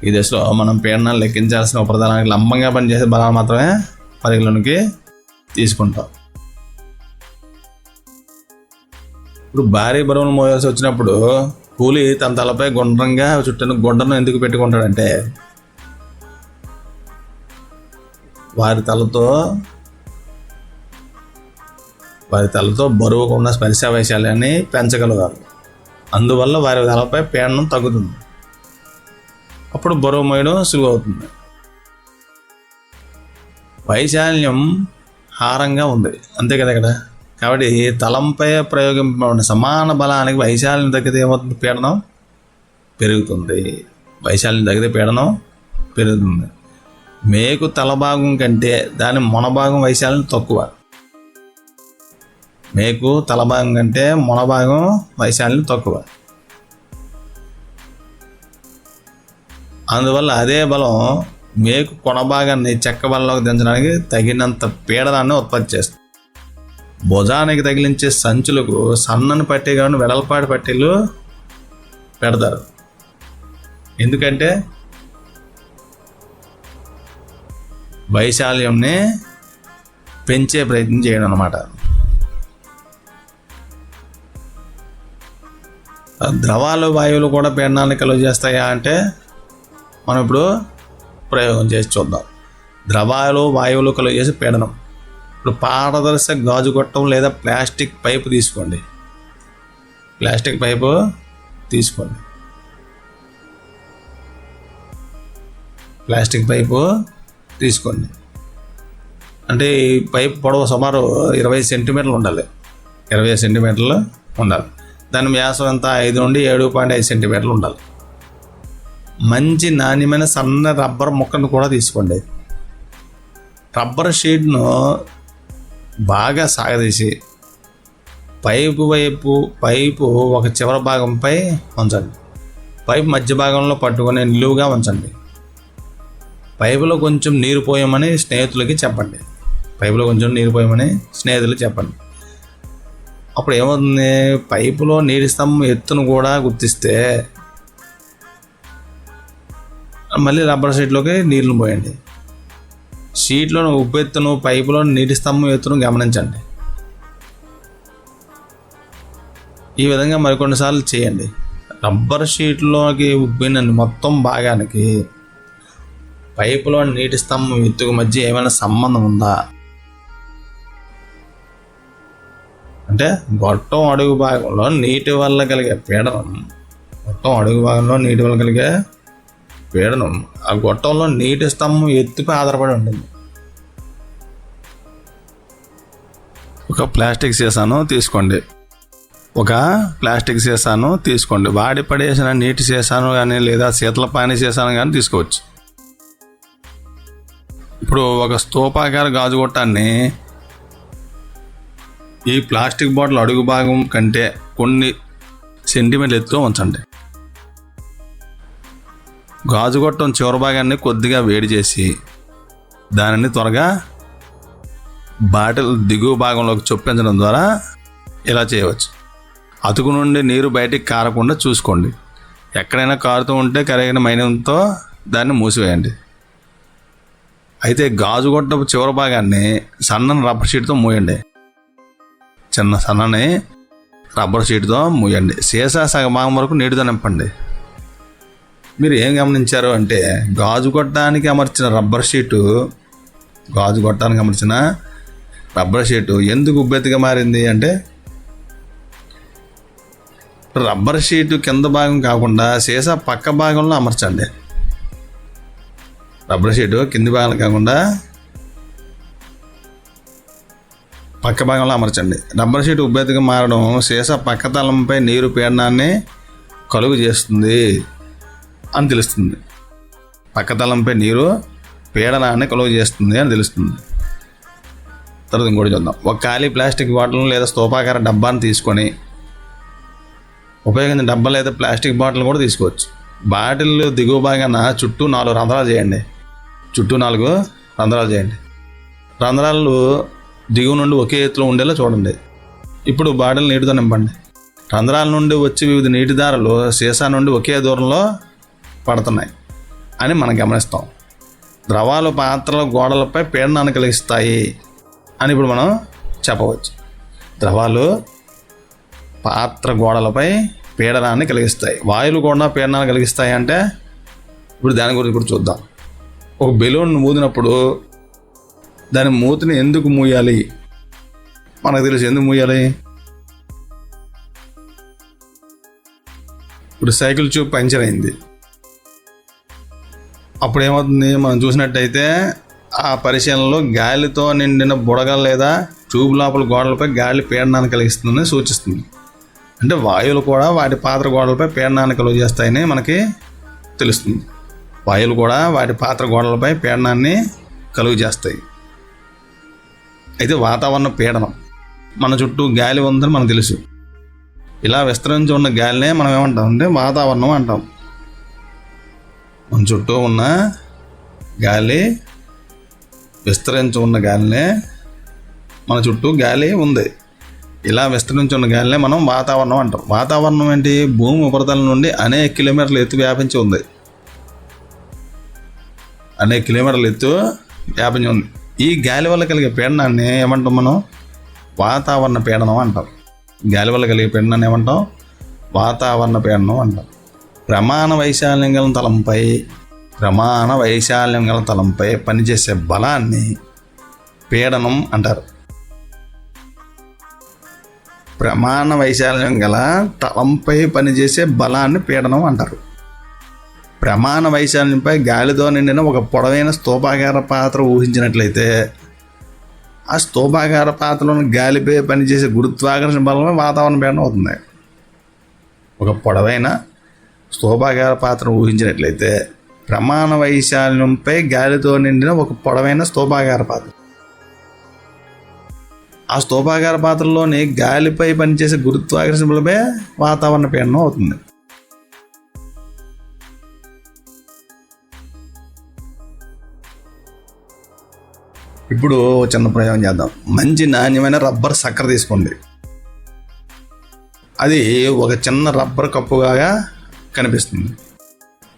ఈ దశలో మనం పీడనాన్ని లెక్కించాల్సిన ఉపరితలానికి లంబంగా పనిచేసే బలాలు మాత్రమే పరిగణలోకి తీసుకుంటాం. ఇప్పుడు భారీ బరువును మోయాల్సి వచ్చినప్పుడు కూలి తన తలపై గుండ్రంగా చుట్టూ గుడ్డను ఎందుకు పెట్టుకుంటాడంటే వారి తలతో బరువుకు ఉన్న స్పర్శ వైశాల్యాన్ని పెంచగలగాలి. అందువల్ల వారి తలపై పీడనం తగ్గుతుంది. అప్పుడు బరువు మోయడం సులువు అవుతుంది. వైశాల్యం హారంగా ఉంది, అంతే కదా ఇక్కడ. కాబట్టి తలంపై ప్రయోగింపబడిన సమాన బలానికి వైశాల్యం తగ్గితే ఏమవుతుంది? పీడనం పెరుగుతుంది. వైశాల్యం తగ్గితే పీడనం పెరుగుతుంది. మేకు తలభాగం కంటే దాని మొనభాగం వైశాల్యం తక్కువ. మేకు తలభాగం కంటే మొనభాగం వైశాల్యం తక్కువ. అందువల్ల అదే బలం మేకు కొనభాగాన్ని చెక్క బలంలోకి దించడానికి తగినంత పీడనాన్ని ఉత్పత్తి చేస్తుంది. భుజానికి తగిలించే సంచులకు సన్నని పట్టీ కానీ వెడల్పాటి పట్టీలు పెడతారు. ఎందుకంటే వైశాల్యంని పెంచే ప్రయత్నం చేయడం అన్నమాట. ద్రవాలు వాయువులు కూడా పీడనాన్ని కలుగ చేస్తాయా అంటే మనం ఇప్పుడు ప్రయోగం చేసి చూద్దాం. ద్రవాలు వాయువులు కలుగ చేసే పీడనం. ఇప్పుడు పారదర్శక గాజు గొట్టం లేదా ప్లాస్టిక్ పైపు తీసుకోండి. ప్లాస్టిక్ పైపు తీసుకోండి. అంటే ఈ పైపు పొడవు సుమారు 20 సెంటీమీటర్లు ఉండాలి. 20 సెంటీమీటర్లు ఉండాలి. దాని వ్యాసం ఎంత? 5 నుండి 7.5 సెంటీమీటర్లు ఉండాలి. మంచి నాణ్యమైన సన్న రబ్బర్ ముక్కను కూడా తీసుకోండి. రబ్బర్ షీట్ను బాగా సాగదీసి పైపు ఒక చివరి భాగంపై ఉంచండి. పైపు మధ్య భాగంలో పట్టుకొని నిలువుగా ఉంచండి. పైపులో కొంచెం నీరు పోయమని స్నేహితులకి చెప్పండి. అప్పుడు ఏమవుతుంది? పైపులో నీటి స్తంభం ఎత్తును కూడా గుర్తిస్తే మళ్ళీ రబ్బర్ షీట్లోకి నీళ్లు పోయండి. షీట్లో ఉప్పు ఎత్తును, పైపులో నీటి స్తంభం ఎత్తును గమనించండి. ఈ విధంగా మరికొన్నిసార్లు చేయండి. రబ్బర్ షీట్లోకి ఉబ్బిన మొత్తం భాగానికి పైపులో నీటి స్తంభం ఎత్తుకు మధ్య ఏమైనా సంబంధం ఉందా అంటే గొట్టం అడుగు భాగంలో నీటి వల్ల కలిగే పీడనం, ఆ గొట్టంలో నీటి స్తంభం ఎత్తుపై ఆధారపడి ఉంటుంది. ఒక ప్లాస్టిక్ సీసాను తీసుకోండి. వాడి పడేసిన నీటి సీసాను కానీ లేదా శీతల పానీ సీసాను కానీ తీసుకోవచ్చు. ఇప్పుడు ఒక స్తూపాకార గాజు గొట్టాన్ని ఈ ప్లాస్టిక్ బాటిల్ అడుగు భాగం కంటే కొన్ని సెంటీమీటర్ల ఎత్తులో ఉంచండి. గాజు గొట్టం చివరి భాగాన్ని కొద్దిగా వేడి చేసి దానిని త్వరగా బాటిల్ దిగువ భాగంలోకి చొప్పించడం ద్వారా ఇలా చేయవచ్చు. అతుకు నుండి నీరు బయటికి కారకుండా చూసుకోండి. ఎక్కడైనా కారుతూ ఉంటే కరిగిన మైనంతో దాన్ని మూసివేయండి. అయితే గాజు గొట్టపు చివరి భాగాన్ని సన్నని రబ్బర్ షీట్తో మూయండి. సీసా సగభాగం వరకు నీటితో నింపండి. మీరు ఏం గమనించారు అంటే గాజు గొట్టానికి అమర్చిన రబ్బర్ షీటు ఎందుకు ఉబ్బెత్తుగా మారింది అంటే రబ్బర్ షీటు కింద భాగం కాకుండా సీసా పక్క భాగంలో అమర్చండి. రబ్బర్ షీటు కింది భాగంలో కాకుండా పక్క భాగంలో అమర్చండి. రబ్బర్ షీట్ ఉబ్బెత్తుగా మారడం సీసా పక్క తలంపై నీరు పీడనాన్ని కలుగు చేస్తుంది అని తెలుస్తుంది. పక్క తలంపై నీరు పీడనాన్ని కలుగు చేస్తుంది అని తెలుస్తుంది. తర్వాత ఇంకోటి చూద్దాం. ఒక ఖాళీ ప్లాస్టిక్ బాటిల్ లేదా స్తూపాకార డబ్బాను తీసుకొని ఉపయోగించిన డబ్బా లేదా ప్లాస్టిక్ బాటిల్ కూడా తీసుకోవచ్చు. బాటిల్ దిగువ భాగాన చుట్టూ 4 రంధ్రాలు చేయండి. రంధ్రాలు దిగువ నుండి ఒకే ఎత్తులో ఉండేలా చూడండి. ఇప్పుడు బాటిల్ నీటితో నింపండి. రంధ్రాల నుండి వచ్చి వివిధ నీటి దారులు సీసా నుండి ఒకే దూరంలో పడుతున్నాయి అని మనం గమనిస్తాం. ద్రవాలు పాత్రల గోడలపై పీడనాన్ని కలిగిస్తాయి అని ఇప్పుడు మనం చెప్పవచ్చు. ద్రవాలు పాత్ర గోడలపై పీడనాన్ని కలిగిస్తాయి. వాయువులు కూడా పీడనాన్ని కలిగిస్తాయి అంటే ఇప్పుడు దాని గురించి కూడా చూద్దాం. ఒక బెలూన్ ఊదినప్పుడు దాని మూతిని ఎందుకు మూయాలి? మనకు తెలుసు ఎందుకు మూయాలి. ఇప్పుడు సైకిల్ ట్యూబ్ పంచర్ అయింది. అప్పుడు ఏమవుతుంది? మనం చూసినట్టయితే ఆ పరిశీలనలో గాలితో నిండిన బుడగ లేదా ట్యూబ్ లోపల గోడలపై గాలి పీడనాన్ని కలిగిస్తుందని సూచిస్తుంది. అంటే వాయువులు కూడా వాటి పాత్ర గోడలపై పీడనాన్ని కలుగు చేస్తాయని మనకి తెలుస్తుంది. వాయువులు కూడా వాటి పాత్ర గోడలపై పీడనాన్ని కలుగు చేస్తాయి. అయితే వాతావరణ పీడనం, మన చుట్టూ గాలి ఉందని మనకు తెలుసు. ఇలా విస్తరించి ఉన్న గాలినే మనం ఏమంటాం అంటే వాతావరణం అంటాం. మన చుట్టూ ఉన్న గాలి, విస్తరించి ఉన్న గాలినే, మన చుట్టూ గాలి ఉంది, ఇలా విస్తరించి ఉన్న గాలినే మనం వాతావరణం అంటాం. వాతావరణం ఏంటి? భూమి ఉపరితలం నుండి అనేక కిలోమీటర్ల ఎత్తు వ్యాపించి ఉంది. ఈ గాలి వల్ల కలిగే పీడనాన్ని ఏమంటాం మనం? వాతావరణ పీడనం అంటాం. గాలి వల్ల కలిగే పీడనాన్ని ఏమంటాం? వాతావరణ పీడనం అంటాం. ప్రమాణ వైశాల్యం గల తలంపై పనిచేసే బలాన్ని పీడనం అంటారు. ప్రమాణ వైశాల్యం గల తలంపై పనిచేసే బలాన్ని పీడనం అంటారు. ప్రమాణ వైశాల్యంపై గాలితో నిండిన ఒక పొడవైన స్తూపాకార పాత్ర ఊహించినట్లయితే ఆ స్తూపాకార పాత్రలోని గాలిపై పనిచేసే గురుత్వాకర్షణ బలమే వాతావరణ పీడనం అవుతుంది. ఒక పొడవైన స్తూపాకార పాత్ర ఊహించినట్లయితే ప్రమాణ వైశాల్యంపై గాలితో నిండిన ఒక పొడవైన స్తూపాకార పాత్ర, ఆ స్తూపాకార పాత్రలోని గాలిపై పనిచేసే గురుత్వాకర్షణ బలమే వాతావరణ పీడనం అవుతుంది. ఇప్పుడు చిన్న ప్రయోగం చేద్దాం. మంచి నాణ్యమైన రబ్బర్ చక్కెర తీసుకోండి. అది ఒక చిన్న రబ్బర్ కప్పుగా కనిపిస్తుంది.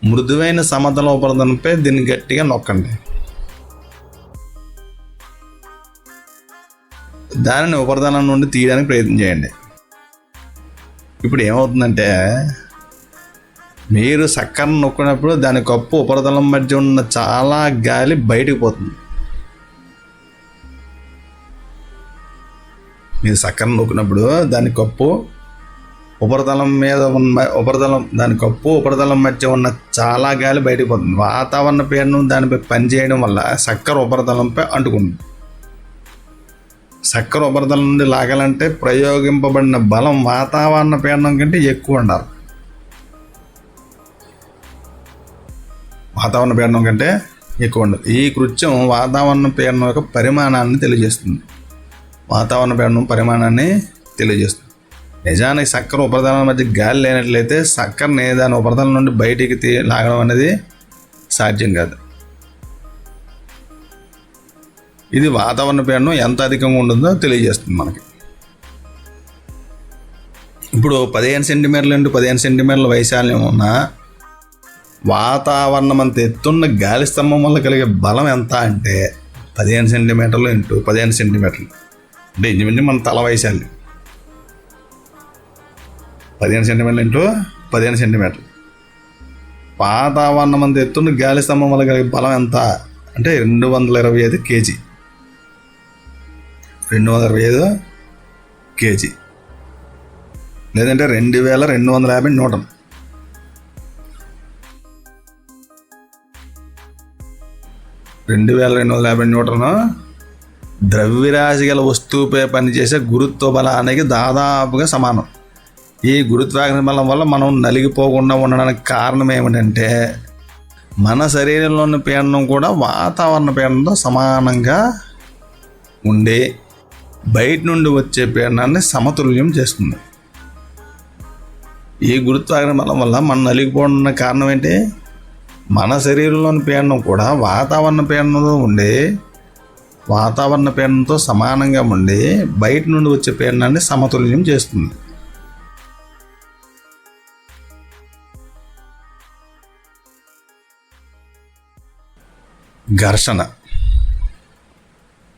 మృదువైన సమతల ఉపరితలంపై దీన్ని గట్టిగా నొక్కండి. దానిని ఉపరితలం నుండి తీయడానికి ప్రయత్నం చేయండి. ఇప్పుడు ఏమవుతుందంటే, మీరు చక్కెరను నొక్కినప్పుడు దాని కప్పు ఉపరితలం మధ్య ఉన్న చాలా గాలి బయటికి పోతుంది. మీరు చక్కెరను నొక్కినప్పుడు దాని కప్పు ఉపరితలం మధ్య ఉన్న చాలా గాలి బయటికి పోతుంది. వాతావరణ పీడనం దానిపై పనిచేయడం వల్ల చక్కెర ఉపరితలంపై అంటుకుంటుంది. చక్కెర ఉపరితలం నుండి లాగాలంటే ప్రయోగింపబడిన బలం వాతావరణ పీడనం కంటే ఎక్కువ ఉండాలి. వాతావరణ పీడనం కంటే ఎక్కువ ఉండదు. ఈ కృత్యం వాతావరణ పీడనం యొక్క పరిమాణాన్ని తెలియజేస్తుంది. నిజానికి చక్కెర ఉపరితలం మధ్య గాలి లేనట్లయితే చక్కెరని దాని ఉపరితలం నుండి బయటికి లాగడం అనేది సాధ్యం కాదు. ఇది వాతావరణ పీడనం ఎంత అధికంగా ఉంటుందో తెలియజేస్తుంది మనకి. ఇప్పుడు 15 సెంటీమీటర్ల నుండి 15 సెంటీమీటర్ల వైశాల్యం ఉన్న వాతావరణం అంత ఎత్తున్న గాలి స్తంభం వల్ల కలిగే బలం ఎంత అంటే 15 సెంటీమీటర్లు ఇంటూ 15 సెంటీమీటర్లు అంటే ఇంచుమించు మన తల వైశాల్యం. 15 సెంటీమీటర్లు ఇంటూ 15 సెంటీమీటర్లు. వాతావరణం అంత ఎత్తున్న గాలి స్తంభం వల్ల కలిగే బలం ఎంత అంటే 225 కేజీ. 225 కేజీ లేదంటే 2250 న్యూటన్. న్యూటన్ ద్రవ్యరాశి గల వస్తువుపై పనిచేసే గురుత్వ బలానికి దాదాపుగా సమానం. ఈ గురుత్వాకర్షణ బలం వల్ల మనం నలిగిపోకుండా ఉండడానికి కారణం ఏమిటంటే, మన శరీరంలోని పీడనం కూడా వాతావరణ పీడనంతో సమానంగా ఉండి బయట నుండి వచ్చే పీడనాన్ని సమతుల్యం చేస్తుంది. ఈ గురుత్వాకర్షణ బలం వల్ల మనం నలిగిపోవడం కారణం ఏంటి? మన శరీరంలోని పీడనం కూడా వాతావరణ పీడనంతో సమానంగా ఉండి బయట నుండి వచ్చే పీడనాన్ని సమతుల్యం చేస్తుంది. ఘర్షణ.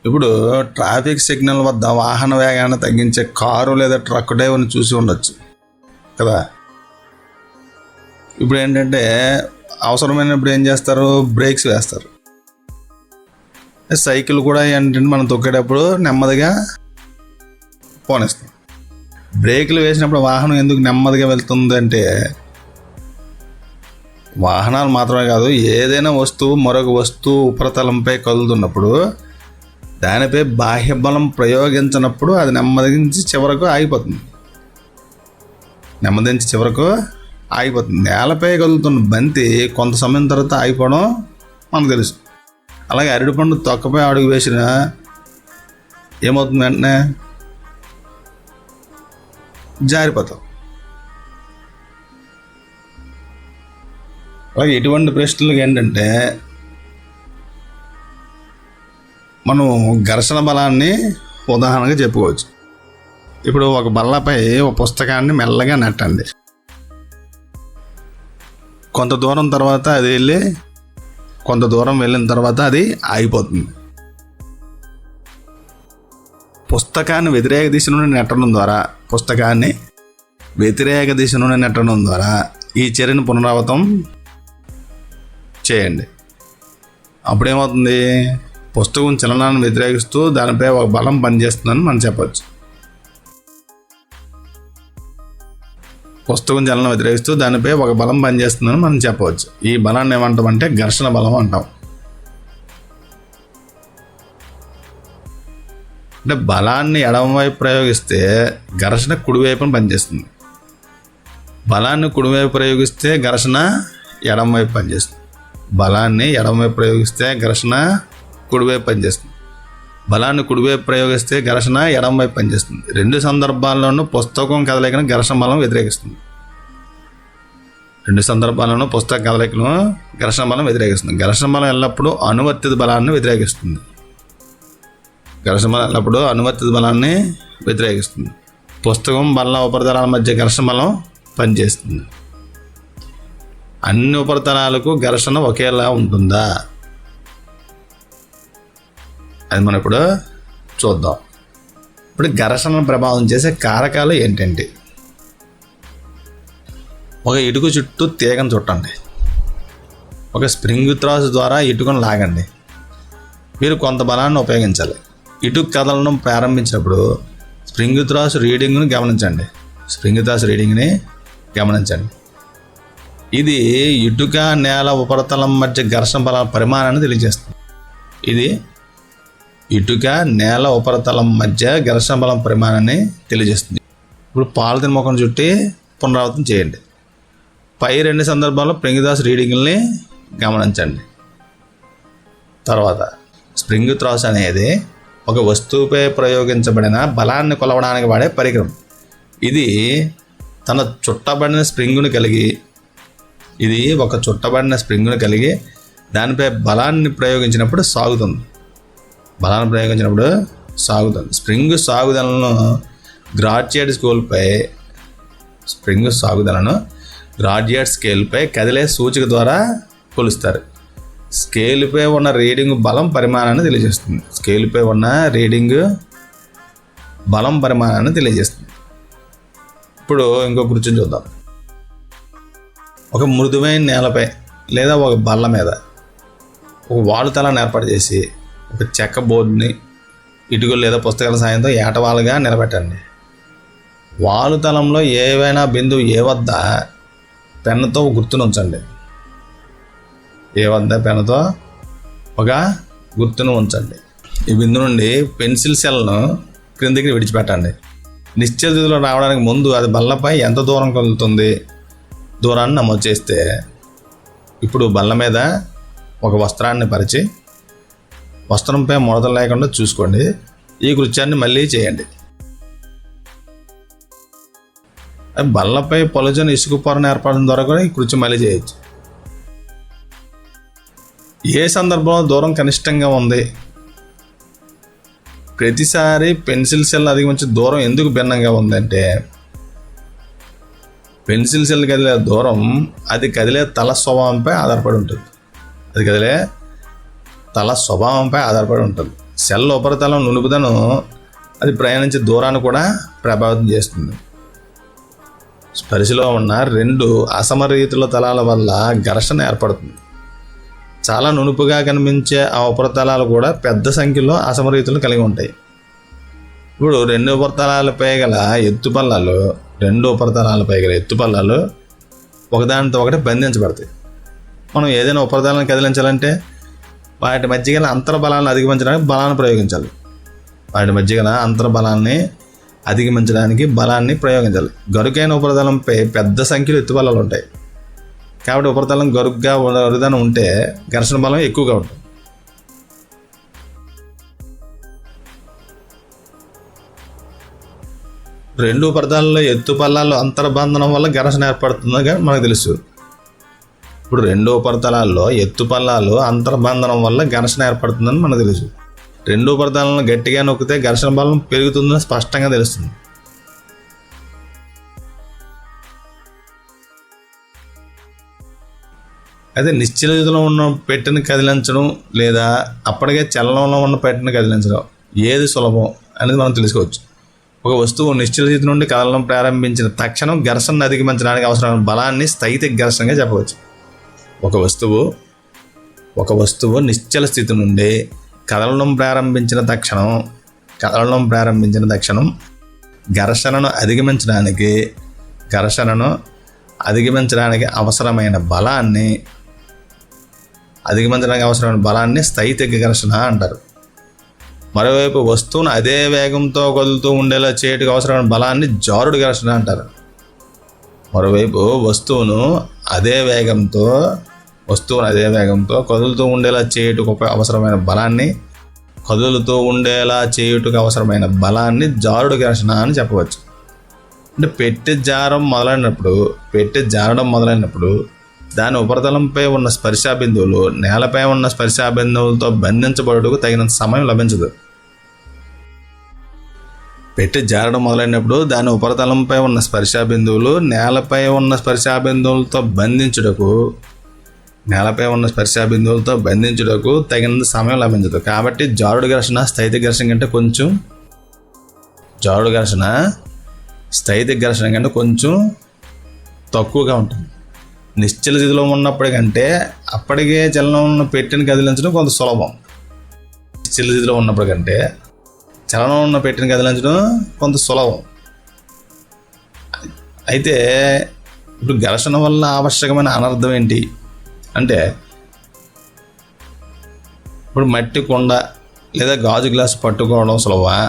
ఇప్పుడు ట్రాఫిక్ సిగ్నల్ వద్ద వాహన వేగాన్ని తగ్గించే కారు లేదా ట్రక్ డ్రైవర్ని చూసి ఉండొచ్చు కదా. ఇప్పుడు ఏంటంటే అవసరమైనప్పుడు ఏం చేస్తారు? బ్రేక్స్ వేస్తారు. సైకిల్ కూడా ఏంటంటే మనం తొక్కేటప్పుడు నెమ్మదిగా పోనిస్తాం. బ్రేకులు వేసినప్పుడు వాహనం ఎందుకు నెమ్మదిగా వెళ్తుంది అంటే, వాహనాలు మాత్రమే కాదు, ఏదైనా వస్తువు మరొక వస్తువు ఉపరితలంపై కదులుతున్నప్పుడు దానిపై బాహ్య బలం ప్రయోగించినప్పుడు అది నెమ్మదించి చివరకు ఆగిపోతుంది. నేలపై కదులుతున్న బంతి కొంత సమయం తర్వాత ఆగిపోవడం మనకు తెలుసు. అలాగే అరటిపండు తొక్కపై అడుగు వేసిన ఏమవుతుంది? వెంటనే జారిపోతాం. అలాగే ఇటువంటి ప్రశ్నలకు ఏంటంటే, మనం ఘర్షణ బలాన్ని ఉదాహరణగా చెప్పుకోవచ్చు. ఇప్పుడు ఒక బల్లపై ఒక పుస్తకాన్ని మెల్లగా నెట్టండి. కొంత దూరం వెళ్ళిన తర్వాత అది ఆగిపోతుంది. పుస్తకాన్ని వ్యతిరేక దిశ నుండి నెట్టడం ద్వారా ఈ చర్యను పునరావృతం చేయండి. అప్పుడేమవుతుంది? పుస్తకం చలనాన్ని వ్యతిరేకిస్తూ దానిపై ఒక బలం పనిచేస్తుందని మనం చెప్పవచ్చు. ఈ బలాన్ని ఏమంటామంటే ఘర్షణ బలం అంటాం. అంటే బలాన్ని ఎడమవైపు ప్రయోగిస్తే ఘర్షణ కుడివైపున పనిచేస్తుంది. బలాన్ని కుడివైపు ప్రయోగిస్తే ఘర్షణ ఎడమవైపు పనిచేస్తుంది. బలాన్ని కుడివైపు ప్రయోగిస్తే ఘర్షణ ఎడమవైపు పనిచేస్తుంది. రెండు సందర్భాల్లోనూ పుస్తకం కదలికను ఘర్షణ బలం వ్యతిరేకిస్తుంది. ఘర్షణ బలం ఎల్లప్పుడూ అనువర్తిత బలాన్ని వ్యతిరేకిస్తుంది. పుస్తకం బల్ల ఉపరితలాల మధ్య ఘర్షణ బలం పనిచేస్తుంది. అన్ని ఉపరితలాలకు ఘర్షణ ఒకేలా ఉంటుందా? అది మనం ఇప్పుడు చూద్దాం. ఇప్పుడు ఘర్షణను ప్రభావం చేసే కారకాలు ఏంటంటే, ఒక ఇటుక చుట్టూ తీగను చుట్టండి. ఒక స్ప్రింగ్ త్రాసు ద్వారా ఇటుకను లాగండి. మీరు కొంత బలాన్ని ఉపయోగించాలి. ఇటుక కదలడం ప్రారంభించినప్పుడు స్ప్రింగ్ త్రాసు రీడింగ్ని గమనించండి. ఇది ఇటుక నేల ఉపరితలం మధ్య ఘర్షణ బల పరిమాణాన్ని తెలియజేస్తుంది. ఇప్పుడు పాలిథిన్ ముఖం చుట్టి పునరావృతం చేయండి. పై 2 సందర్భాల్లో స్ప్రింగ్ త్రాసు రీడింగ్ని గమనించండి. తర్వాత స్ప్రింగ్ త్రాసు అనేది ఒక వస్తువుపై ప్రయోగించబడిన బలాన్ని కొలవడానికి వాడే పరికరం. ఇది ఒక చుట్టబడిన స్ప్రింగ్ను కలిగి దానిపై బలాన్ని ప్రయోగించినప్పుడు సాగుతుంది. స్ప్రింగ్ సాగుదలను గ్రాడ్యుయేట్ స్కేల్పై కదిలే సూచిక ద్వారా కొలుస్తారు. స్కేలుపై ఉన్న రీడింగ్ బలం పరిమాణాన్ని తెలియజేస్తుంది. ఇప్పుడు ఇంకో గురించి చూద్దాం. ఒక మృదువైన నేలపై లేదా ఒక బల్ల మీద ఒక వాలుతలాన్ని ఏర్పాటు చేసి ఒక చెక్క బోర్డుని ఇటుకలు లేదా పుస్తకాల సాయంతో ఏటవాలుగా నిలబెట్టండి. వాలుతలంలో ఏవైనా బిందువు ఏ వద్ద పెన్నుతో గుర్తును ఉంచండి. ఈ బిందు నుండి పెన్సిల్ సెల్ను క్రిందికి విడిచిపెట్టండి. నిశ్చల స్థితిలో రావడానికి ముందు అది బల్లపై ఎంత దూరం కదులుతుంది దూరాన్ని నమోదు చేస్తే, ఇప్పుడు బల్ల మీద ఒక వస్త్రాన్ని పరిచి వస్త్రంపై ముడతలు లేకుండా చూసుకోండి. ఈ కృత్యాన్ని మళ్ళీ చేయండి. బల్లపై పలుచని ఇసుక పొరను ఏర్పడడం ద్వారా కూడా ఈ కృత్యం మళ్ళీ చేయొచ్చు. ఏ సందర్భంలో దూరం కనిష్టంగా ఉంది? ప్రతిసారి పెన్సిల్ సెల్ అధిగమించే దూరం ఎందుకు భిన్నంగా ఉందంటే, పెన్సిల్ సెల్ కదిలే దూరం అది కదిలే తల స్వభావంపై ఆధారపడి ఉంటుంది. సెల్ ఉపరితలం నునుపుదను అది ప్రయాణించే దూరాన్ని కూడా ప్రభావితం చేస్తుంది. స్పర్శలో ఉన్న 2 అసమరీతుల తలాల వల్ల ఘర్షణ ఏర్పడుతుంది. చాలా నునుపుగా కనిపించే ఆ ఉపరితలాలు కూడా పెద్ద సంఖ్యలో అసమరీతులు కలిగి ఉంటాయి. ఇప్పుడు 2 ఉపరితలాలపై గల ఎత్తుపల్లాలు ఒకదానితో ఒకటి బంధించబడతాయి. మనం ఏదైనా ఉపరితలాన్ని కదిలించాలంటే వాటి మధ్య గల అంతర్బలాన్ని అధిగమించడానికి బలాన్ని ప్రయోగించాలి. గరుకైన ఉపరితలంపై పెద్ద సంఖ్యలో ఎత్తుపల్లాలు ఉంటాయి. కాబట్టి ఉపరితలం గరుగ్గా అరుదన ఉంటే ఘర్షణ బలం ఎక్కువగా ఉంటుంది. రెండు ఉపరితలాల్లో ఎత్తుపల్లాలు అంతర్బంధనం వల్ల ఘర్షణ ఏర్పడుతుందిగా మనకు తెలుసు. ఇప్పుడు 2 ఉపరితలాల్లో ఎత్తుపల్లాలు అంతర్బంధనం వల్ల ఘర్షణ ఏర్పడుతుందని మనకు తెలుసు. 2 ఉపరితలాలను గట్టిగా నొక్కితే ఘర్షణ బలం పెరుగుతుందని స్పష్టంగా తెలుస్తుంది. అయితే నిశ్చల స్థితిలో ఉన్న పెట్టెను కదిలించడం లేదా అప్పటికే చలనంలో ఉన్న పెట్టెను కదిలించడం ఏది సులభం అనేది మనం తెలుసుకోవచ్చు. ఒక వస్తువు నిశ్చల స్థితి నుండి కదలడం ప్రారంభించిన తక్షణం ఘర్షణను అధిగమించడానికి అవసరమైన బలాన్ని స్థైతిక ఘర్షణగా చెప్పవచ్చు. ఒక వస్తువు నిశ్చల స్థితి నుండి కదలడం ప్రారంభించిన తక్షణం ఘర్షణను అధిగమించడానికి అవసరమైన బలాన్ని స్థైతిక ఘర్షణ అంటారు. మరోవైపు వస్తువును అదే వేగంతో కదులుతూ ఉండేలా చేయడానికి అవసరమైన బలాన్ని జారుడు ఘర్షణ అంటారు. వస్తువును అదే వేగంతో కదులుతూ ఉండేలా చేయుటకు అవసరమైన బలాన్ని జారుడు ఘర్షణ అని చెప్పవచ్చు. అంటే పెట్టె జారడం మొదలైనప్పుడు దాని ఉపరితలంపై ఉన్న స్పర్శా బిందువులు నేలపై ఉన్న స్పర్శా బిందువులతో బంధించబడుటకు తగినంత సమయం లభించదు. పెట్టి జారడం మొదలైనప్పుడు దాని ఉపరితలంపై ఉన్న స్పర్శా బిందువులు నేలపై ఉన్న స్పర్శా బిందువులతో బంధించుటకు తగినంత సమయం లభించదు. కాబట్టి జారుడు ఘర్షణ స్థైతిక ఘర్షణ కంటే కొంచెం తక్కువగా ఉంటుంది. నిశ్చల స్థితిలో ఉన్నప్పటికంటే అప్పటికే చలనం ఉన్న పెట్టెని కదిలించడం కొంత సులభం. నిశ్చల స్థితిలో ఉన్నప్పటికంటే చలనం ఉన్న పెట్టెని కదిలించడం కొంత సులభం. అయితే ఇప్పుడు ఘర్షణ వల్ల ఆవశ్యకమైన అనర్థం ఏంటి అంటే, ఇప్పుడు మట్టి కుండ లేదా గాజు గ్లాసు పట్టుకోవడం సులభమా,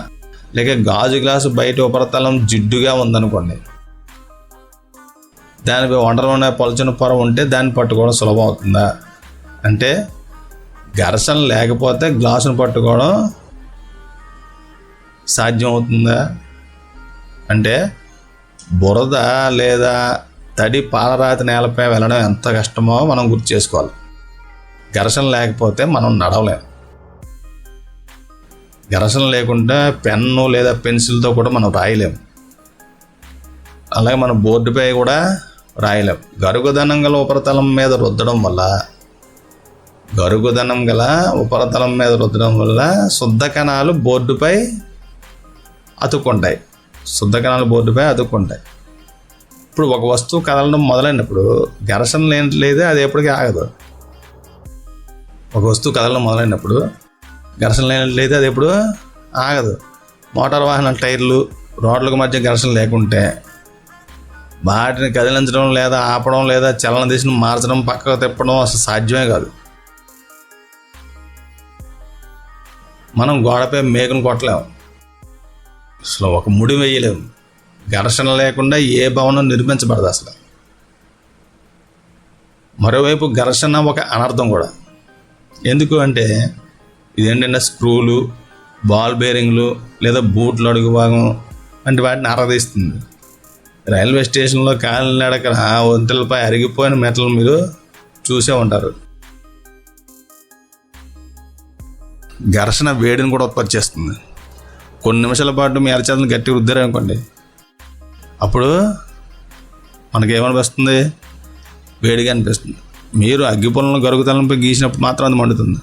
లేక గాజు గ్లాసు బయట ఉపరితలం జిడ్డుగా ఉందనుకోండి, దానిపై ఒంటరిలోనే పలుచని పొర ఉంటే దాన్ని పట్టుకోవడం సులభం అవుతుందా? అంటే ఘర్షణ లేకపోతే గ్లాసును పట్టుకోవడం సాధ్యం అవుతుందా? అంటే బురద లేదా తడి పాలరాతి నేలపై వెళ్ళడం ఎంత కష్టమో మనం గుర్తు చేసుకోవాలి. ఘర్షణ లేకపోతే మనం నడవలేం. ఘర్షణ లేకుండా పెన్ను లేదా పెన్సిల్తో కూడా మనం రాయలేం. అలాగే మన బోర్డుపై కూడా రాయలేం. గరుకుదనం గల ఉపరితలం మీద రుద్దడం వల్ల శుద్ధ కణాలు బోర్డుపై అతుక్కుంటాయి. ఇప్పుడు ఒక వస్తువు కదలడం మొదలైనప్పుడు ఘర్షణ లేదు, అది ఎప్పటికీ ఆగదు. మోటార్ వాహనాల టైర్లు, రోడ్లకు మధ్య ఘర్షణ లేకుంటే వాటిని కదిలించడం లేదా ఆపడం లేదా చలన దిశను మార్చడం, పక్కకు తిప్పడం అసలు సాధ్యమే కాదు. మనం గోడపై మేకును కొట్టలేము, అసలు ఒక ముడి వేయలేము. ఘర్షణ లేకుండా ఏ భవనం నిర్మించబడదు అసలు. మరోవైపు ఘర్షణ ఒక అనర్థం కూడా. ఎందుకు అంటే ఇదేంటంటే స్క్రూలు, బాల్ బేరింగ్లు లేదా బూట్లు అడుగు భాగం వంటి వాటిని అరదీస్తుంది. రైల్వే స్టేషన్లో కాలినడకన వంతెలపై అరిగిపోయిన మెటలు మీరు చూసే ఉంటారు. ఘర్షణ వేడిని కూడా ఉత్పత్తి చేస్తుంది. కొన్ని నిమిషాల పాటు మీ అరచేతులను గట్టిగా రుద్దారనుకోండి, అప్పుడు మనకేమనిపిస్తుంది? వేడిగా అనిపిస్తుంది. మీరు అగ్గిపుల్లను గరుగుతలంపై గీసినప్పుడు మాత్రం అది మండుతుంది.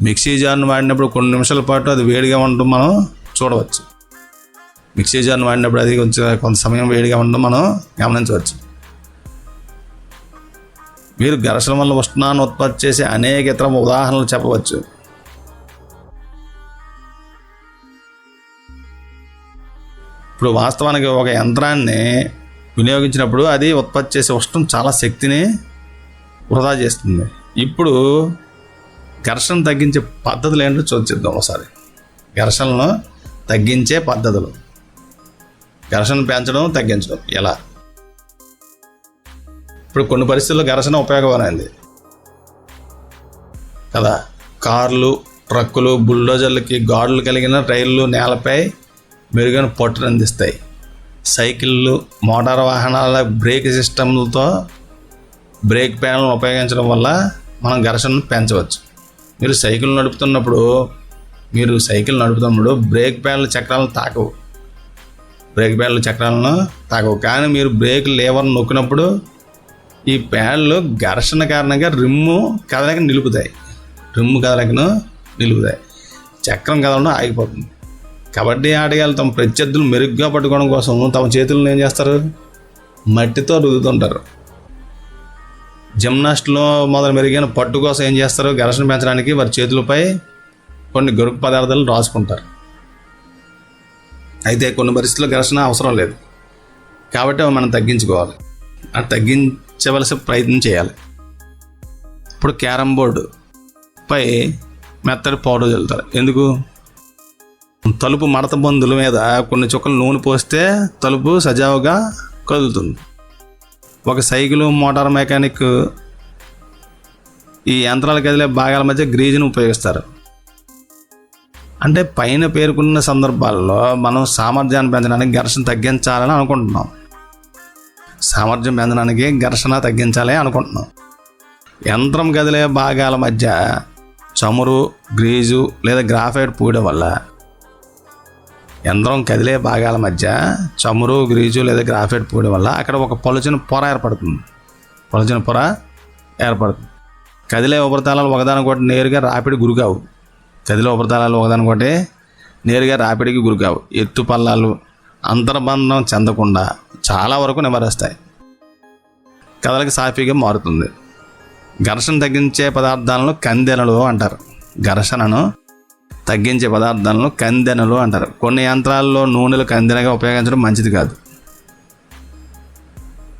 మిక్సీ జార్ను వాడినప్పుడు కొన్ని నిమిషాల పాటు అది వేడిగా ఉండడం మనం చూడవచ్చు. అది కొంత సమయం వేడిగా ఉండడం మనం గమనించవచ్చు. మీరు ఘర్షణ వల్ల ఉష్ణాన్ని ఉత్పత్తి చేసే అనేక ఇతర ఉదాహరణలు చెప్పవచ్చు. ఇప్పుడు వాస్తవానికి ఒక యంత్రాన్ని వినియోగించినప్పుడు అది ఉత్పత్తి చేసే ఉష్ణం చాలా శక్తిని వృధా చేస్తుంది. ఇప్పుడు ఘర్షణ తగ్గించే పద్ధతులు ఏంటో చూద్దాం ఒకసారి. ఘర్షణను తగ్గించే పద్ధతులు, ఘర్షణ పెంచడం, తగ్గించడం ఎలా? ఇప్పుడు కొన్ని పరిస్థితుల్లో ఘర్షణ ఉపయోగమైంది కదా. కార్లు, ట్రక్కులు, బుల్డోజర్లకి గాడులు కలిగిన రైళ్లు నేలపై మెరుగైన పట్టును అందిస్తాయి. సైకిళ్ళు, మోటార్ వాహనాల బ్రేక్ సిస్టమ్లతో బ్రేక్ ప్యాడ్లను ఉపయోగించడం వల్ల మనం ఘర్షణను పెంచవచ్చు. మీరు సైకిల్ నడుపుతున్నప్పుడు బ్రేక్ ప్యాడ్ల చక్రాలను తాకవు. కానీ మీరు బ్రేక్ లేవర్ నొక్కినప్పుడు ఈ ప్యాడ్లు ఘర్షణ కారణంగా రిమ్ము కదలికను నిలుపుతాయి. చక్రం కదలడం ఆగిపోతుంది. కబడ్డీ ఆటగాళ్ళు తమ ప్రత్యర్థులు మెరుగ్గా పట్టుకోవడం కోసం తమ చేతులను ఏం చేస్తారు? మట్టితో రుద్దుతుంటారు. జిమ్నాస్టులు మొదలు మెరుగైన పట్టు కోసం ఏం చేస్తారు? ఘర్షణ పెంచడానికి వారి చేతులపై కొన్ని గరుకు పదార్థాలు రాసుకుంటారు. అయితే కొన్ని పరిస్థితుల్లో ఘర్షణ అవసరం లేదు కాబట్టి అవి మనం తగ్గించుకోవాలి. అది తగ్గించవలసిన ప్రయత్నం చేయాలి. ఇప్పుడు క్యారమ్ బోర్డుపై మెత్తడి పౌడర్ చల్లుతారు. ఎందుకు? తలుపు మడత బందుల మీద కొన్ని చుక్కలు నూనె పోస్తే తలుపు సజావుగా కదులుతుంది. ఒక సైకిల్, మోటార్ మెకానిక్ ఈ యంత్రాలు కదిలే భాగాల మధ్య గ్రీజును ఉపయోగిస్తారు. అంటే పైన పేర్కొన్న సందర్భాల్లో మనం సామర్థ్యాన్ని పెంచడానికి ఘర్షణ తగ్గించాలని అనుకుంటున్నాం. యంత్రం కదిలే భాగాల మధ్య చమురు, గ్రీజు లేదా గ్రాఫైట్ పూయడం వల్ల యంత్రం కదిలే భాగాల మధ్య చమురు, గ్రీజు లేదా గ్రాఫైట్ పోయడం వల్ల అక్కడ ఒక పలుచని పొర ఏర్పడుతుంది. కదిలే ఉపరితలాలు ఒకదానికొకటి నేరుగా రాపిడి గురికావు. రాపిడికి గురికావు. ఎత్తు పల్లాలు అంతర్బంధం చెందకుండా చాలా వరకు నివారిస్తాయి. కదలిక సాఫీగా మారుతుంది. ఘర్షణ తగ్గించే పదార్థాలను కందెనలు అంటారు. కొన్ని యంత్రాల్లో నూనెలు కందెనగా ఉపయోగించడం మంచిది కాదు.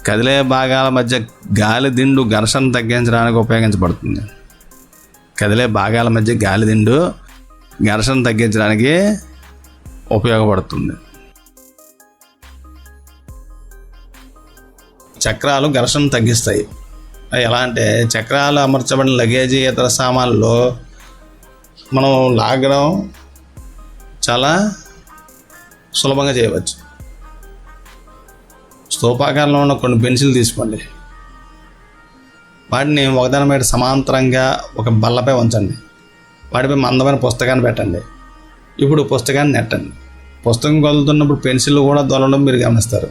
కదిలే భాగాల మధ్య గాలి దిండు ఘర్షణ తగ్గించడానికి ఉపయోగపడుతుంది. చక్రాలు ఘర్షణ తగ్గిస్తాయి. ఎలా అంటే చక్రాలు అమర్చబడిన లగేజీ ఇతర సామాన్లలో మనం లాగడం చాలా సులభంగా చేయవచ్చు. స్తూపాకారంలో ఉన్న కొన్ని పెన్సిల్ తీసుకోండి. వాటిని ఒకదాని మీద సమాంతరంగా ఒక బల్లపై ఉంచండి. వాటిపై మందమైన పుస్తకాన్ని పెట్టండి. ఇప్పుడు పుస్తకాన్ని నెట్టండి. పుస్తకం కదులుతున్నప్పుడు పెన్సిల్ కూడా దొరలడం మీరు గమనిస్తారు.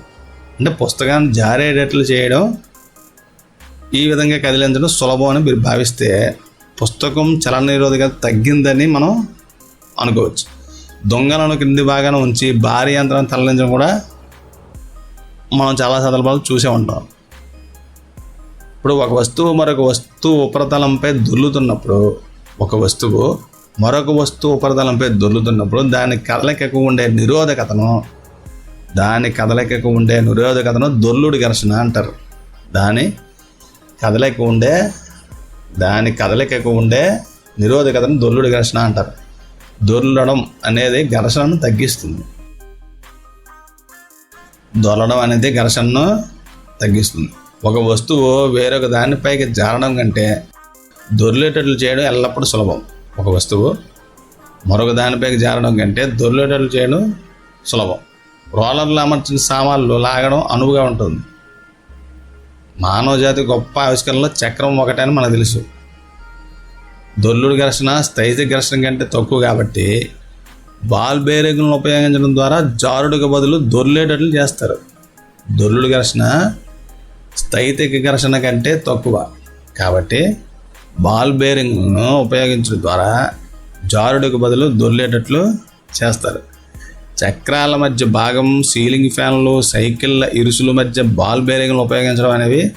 అంటే పుస్తకాన్ని జారేటట్లు చేయడం, ఈ విధంగా కదిలించడం సులభం అని మీరు భావిస్తే పుస్తకం చలన నిరోధకత తగ్గిందని మనం అనుకోవచ్చు. దొంగలను కింది భాగాన ఉంచి భారీ యంత్రాన్ని తరలించడం కూడా మనం చాలా సందర్భాలు చూసే ఉంటాం. ఇప్పుడు ఒక వస్తువు మరొక వస్తువు ఉపరితలంపై దొర్లుతున్నప్పుడు దాని కదలికకు ఉండే నిరోధకతను దొర్లుడి ఘర్షణ అంటారు. దాని కదలికకు ఉండే నిరోధకతను దొర్లుడి ఘర్షణ అంటారు. దొర్లడం అనేది ఘర్షణను తగ్గిస్తుంది. ఒక వస్తువు వేరొక దానిపైకి జారడం కంటే దొర్లేటట్లు చేయడం ఎల్లప్పుడూ సులభం. రోలర్లు అమర్చిన సామాన్లు లాగడం అనువుగా ఉంటుంది. మానవ జాతి గొప్ప ఆవిష్కరణలో చక్రం ఒకటని మనకు తెలుసు. దొర్లుడు ఘర్షణ స్థైతిక ఘర్షణ కంటే తక్కువ కాబట్టి బాల్ బేరింగ్లను ఉపయోగించడం ద్వారా జారుడుకు బదులు దొర్లేటట్లు చేస్తారు. దొర్లుడు ఘర్షణ స్థైతిక ఘర్షణ కంటే తక్కువ కాబట్టి బాల్ బేరింగ్లను ఉపయోగించడం ద్వారా జారుడుకు బదులు దొర్లేటట్లు చేస్తారు. చక్రాల మధ్య భాగం, సీలింగ్ ఫ్యాన్లు, సైకిళ్ళ ఇరుసుల మధ్య బాల్ బేరింగ్లను ఉపయోగించడం అనేవి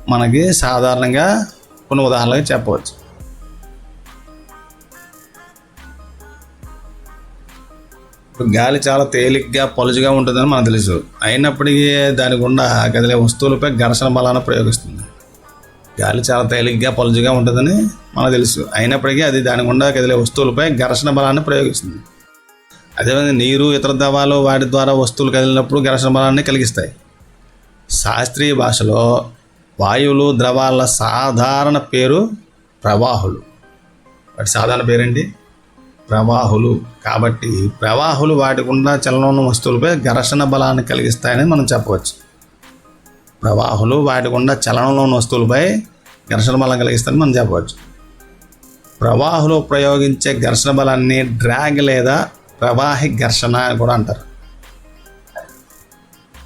మనకి సాధారణంగా కొన్ని ఉదాహరణలుగా చెప్పవచ్చు. గాలి చాలా తేలిగ్గా పలుచగా ఉంటుందని మనకు తెలుసు. అయినప్పటికీ దాని గుండా కదిలే వస్తువులపై ఘర్షణ బలాన్ని ప్రయోగిస్తుంది. అదేవిధంగా నీరు, ఇతర ద్రవాలు వాటి ద్వారా వస్తువులు కదిలినప్పుడు ఘర్షణ బలాన్ని కలిగిస్తాయి. శాస్త్రీయ భాషలో వాయువులు, ద్రవాల సాధారణ పేరు ప్రవాహులు. వాటి సాధారణ పేరేంటి? ప్రవాహులు. కాబట్టి ప్రవాహులు వాటి గుండా చలనం ఉన్న వస్తువులపై ఘర్షణ బలాన్ని కలిగిస్తాయని మనం చెప్పవచ్చు.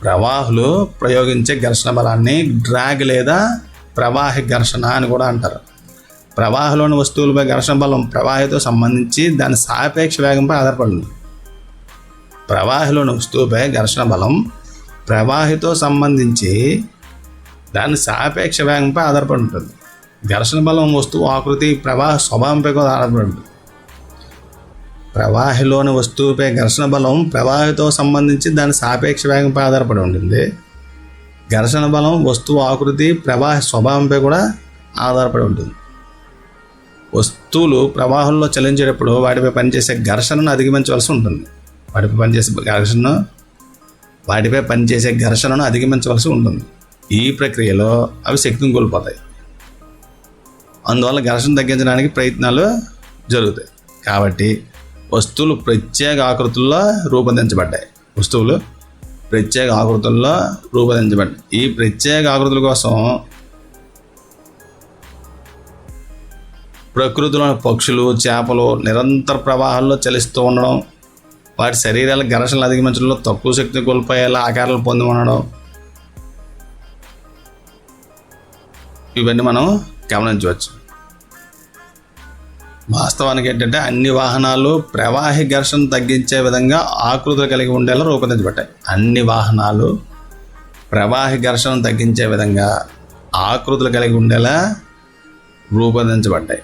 ప్రవాహులు ప్రయోగించే ఘర్షణ బలాన్ని డ్రాగ్ లేదా ప్రవాహి ఘర్షణ అని కూడా అంటారు. ప్రవాహంలోని వస్తువులపై ఘర్షణ బలం ప్రవాహితో సంబంధించి దాని సాపేక్ష వేగంపై ఆధారపడింది. ఘర్షణ బలం వస్తువు ఆకృతి, ప్రవాహ స్వభావంపై కూడా ఆధారపడి ఉంటుంది. ప్రవాహిలోని వస్తువుపై ఘర్షణ బలం ప్రవాహితో సంబంధించి దాని సాపేక్ష వేగంపై ఆధారపడి ఉంటుంది. ఘర్షణ బలం వస్తువు ఆకృతి, ప్రవాహ స్వభావంపై కూడా ఆధారపడి ఉంటుంది. వస్తువులు ప్రవాహంలో చలించేటప్పుడు వాటిపై పనిచేసే ఘర్షణను అధిగమించవలసి ఉంటుంది. ఈ ప్రక్రియలో అవి శక్తిని కోల్పోతాయి. అందువల్ల ఘర్షణ తగ్గించడానికి ప్రయత్నాలు జరుగుతాయి. కాబట్టి వస్తువులు ప్రత్యేక ఆకృతుల్లో రూపొందించబడ్డాయి. ఈ ప్రత్యేక ఆకృతుల కోసం ప్రకృతిలోని పక్షులు, చేపలు నిరంతర ప్రవాహాల్లో చలిస్తూ ఉండడం వాటి శరీరాల ఘర్షణలు అధిగమించడంలో తక్కువ శక్తిని కోల్పోయేలా ఆకారాలు పొంది ఉండడం, ఇవన్నీ మనం గమనించవచ్చు. వాస్తవానికి ఏంటంటే అన్ని వాహనాలు ప్రవాహి ఘర్షణ తగ్గించే విధంగా ఆకృతులు కలిగి ఉండేలా రూపొందించబడ్డాయి. అన్ని వాహనాలు ప్రవాహి ఘర్షణ తగ్గించే విధంగా ఆకృతులు కలిగి ఉండేలా రూపొందించబడ్డాయి.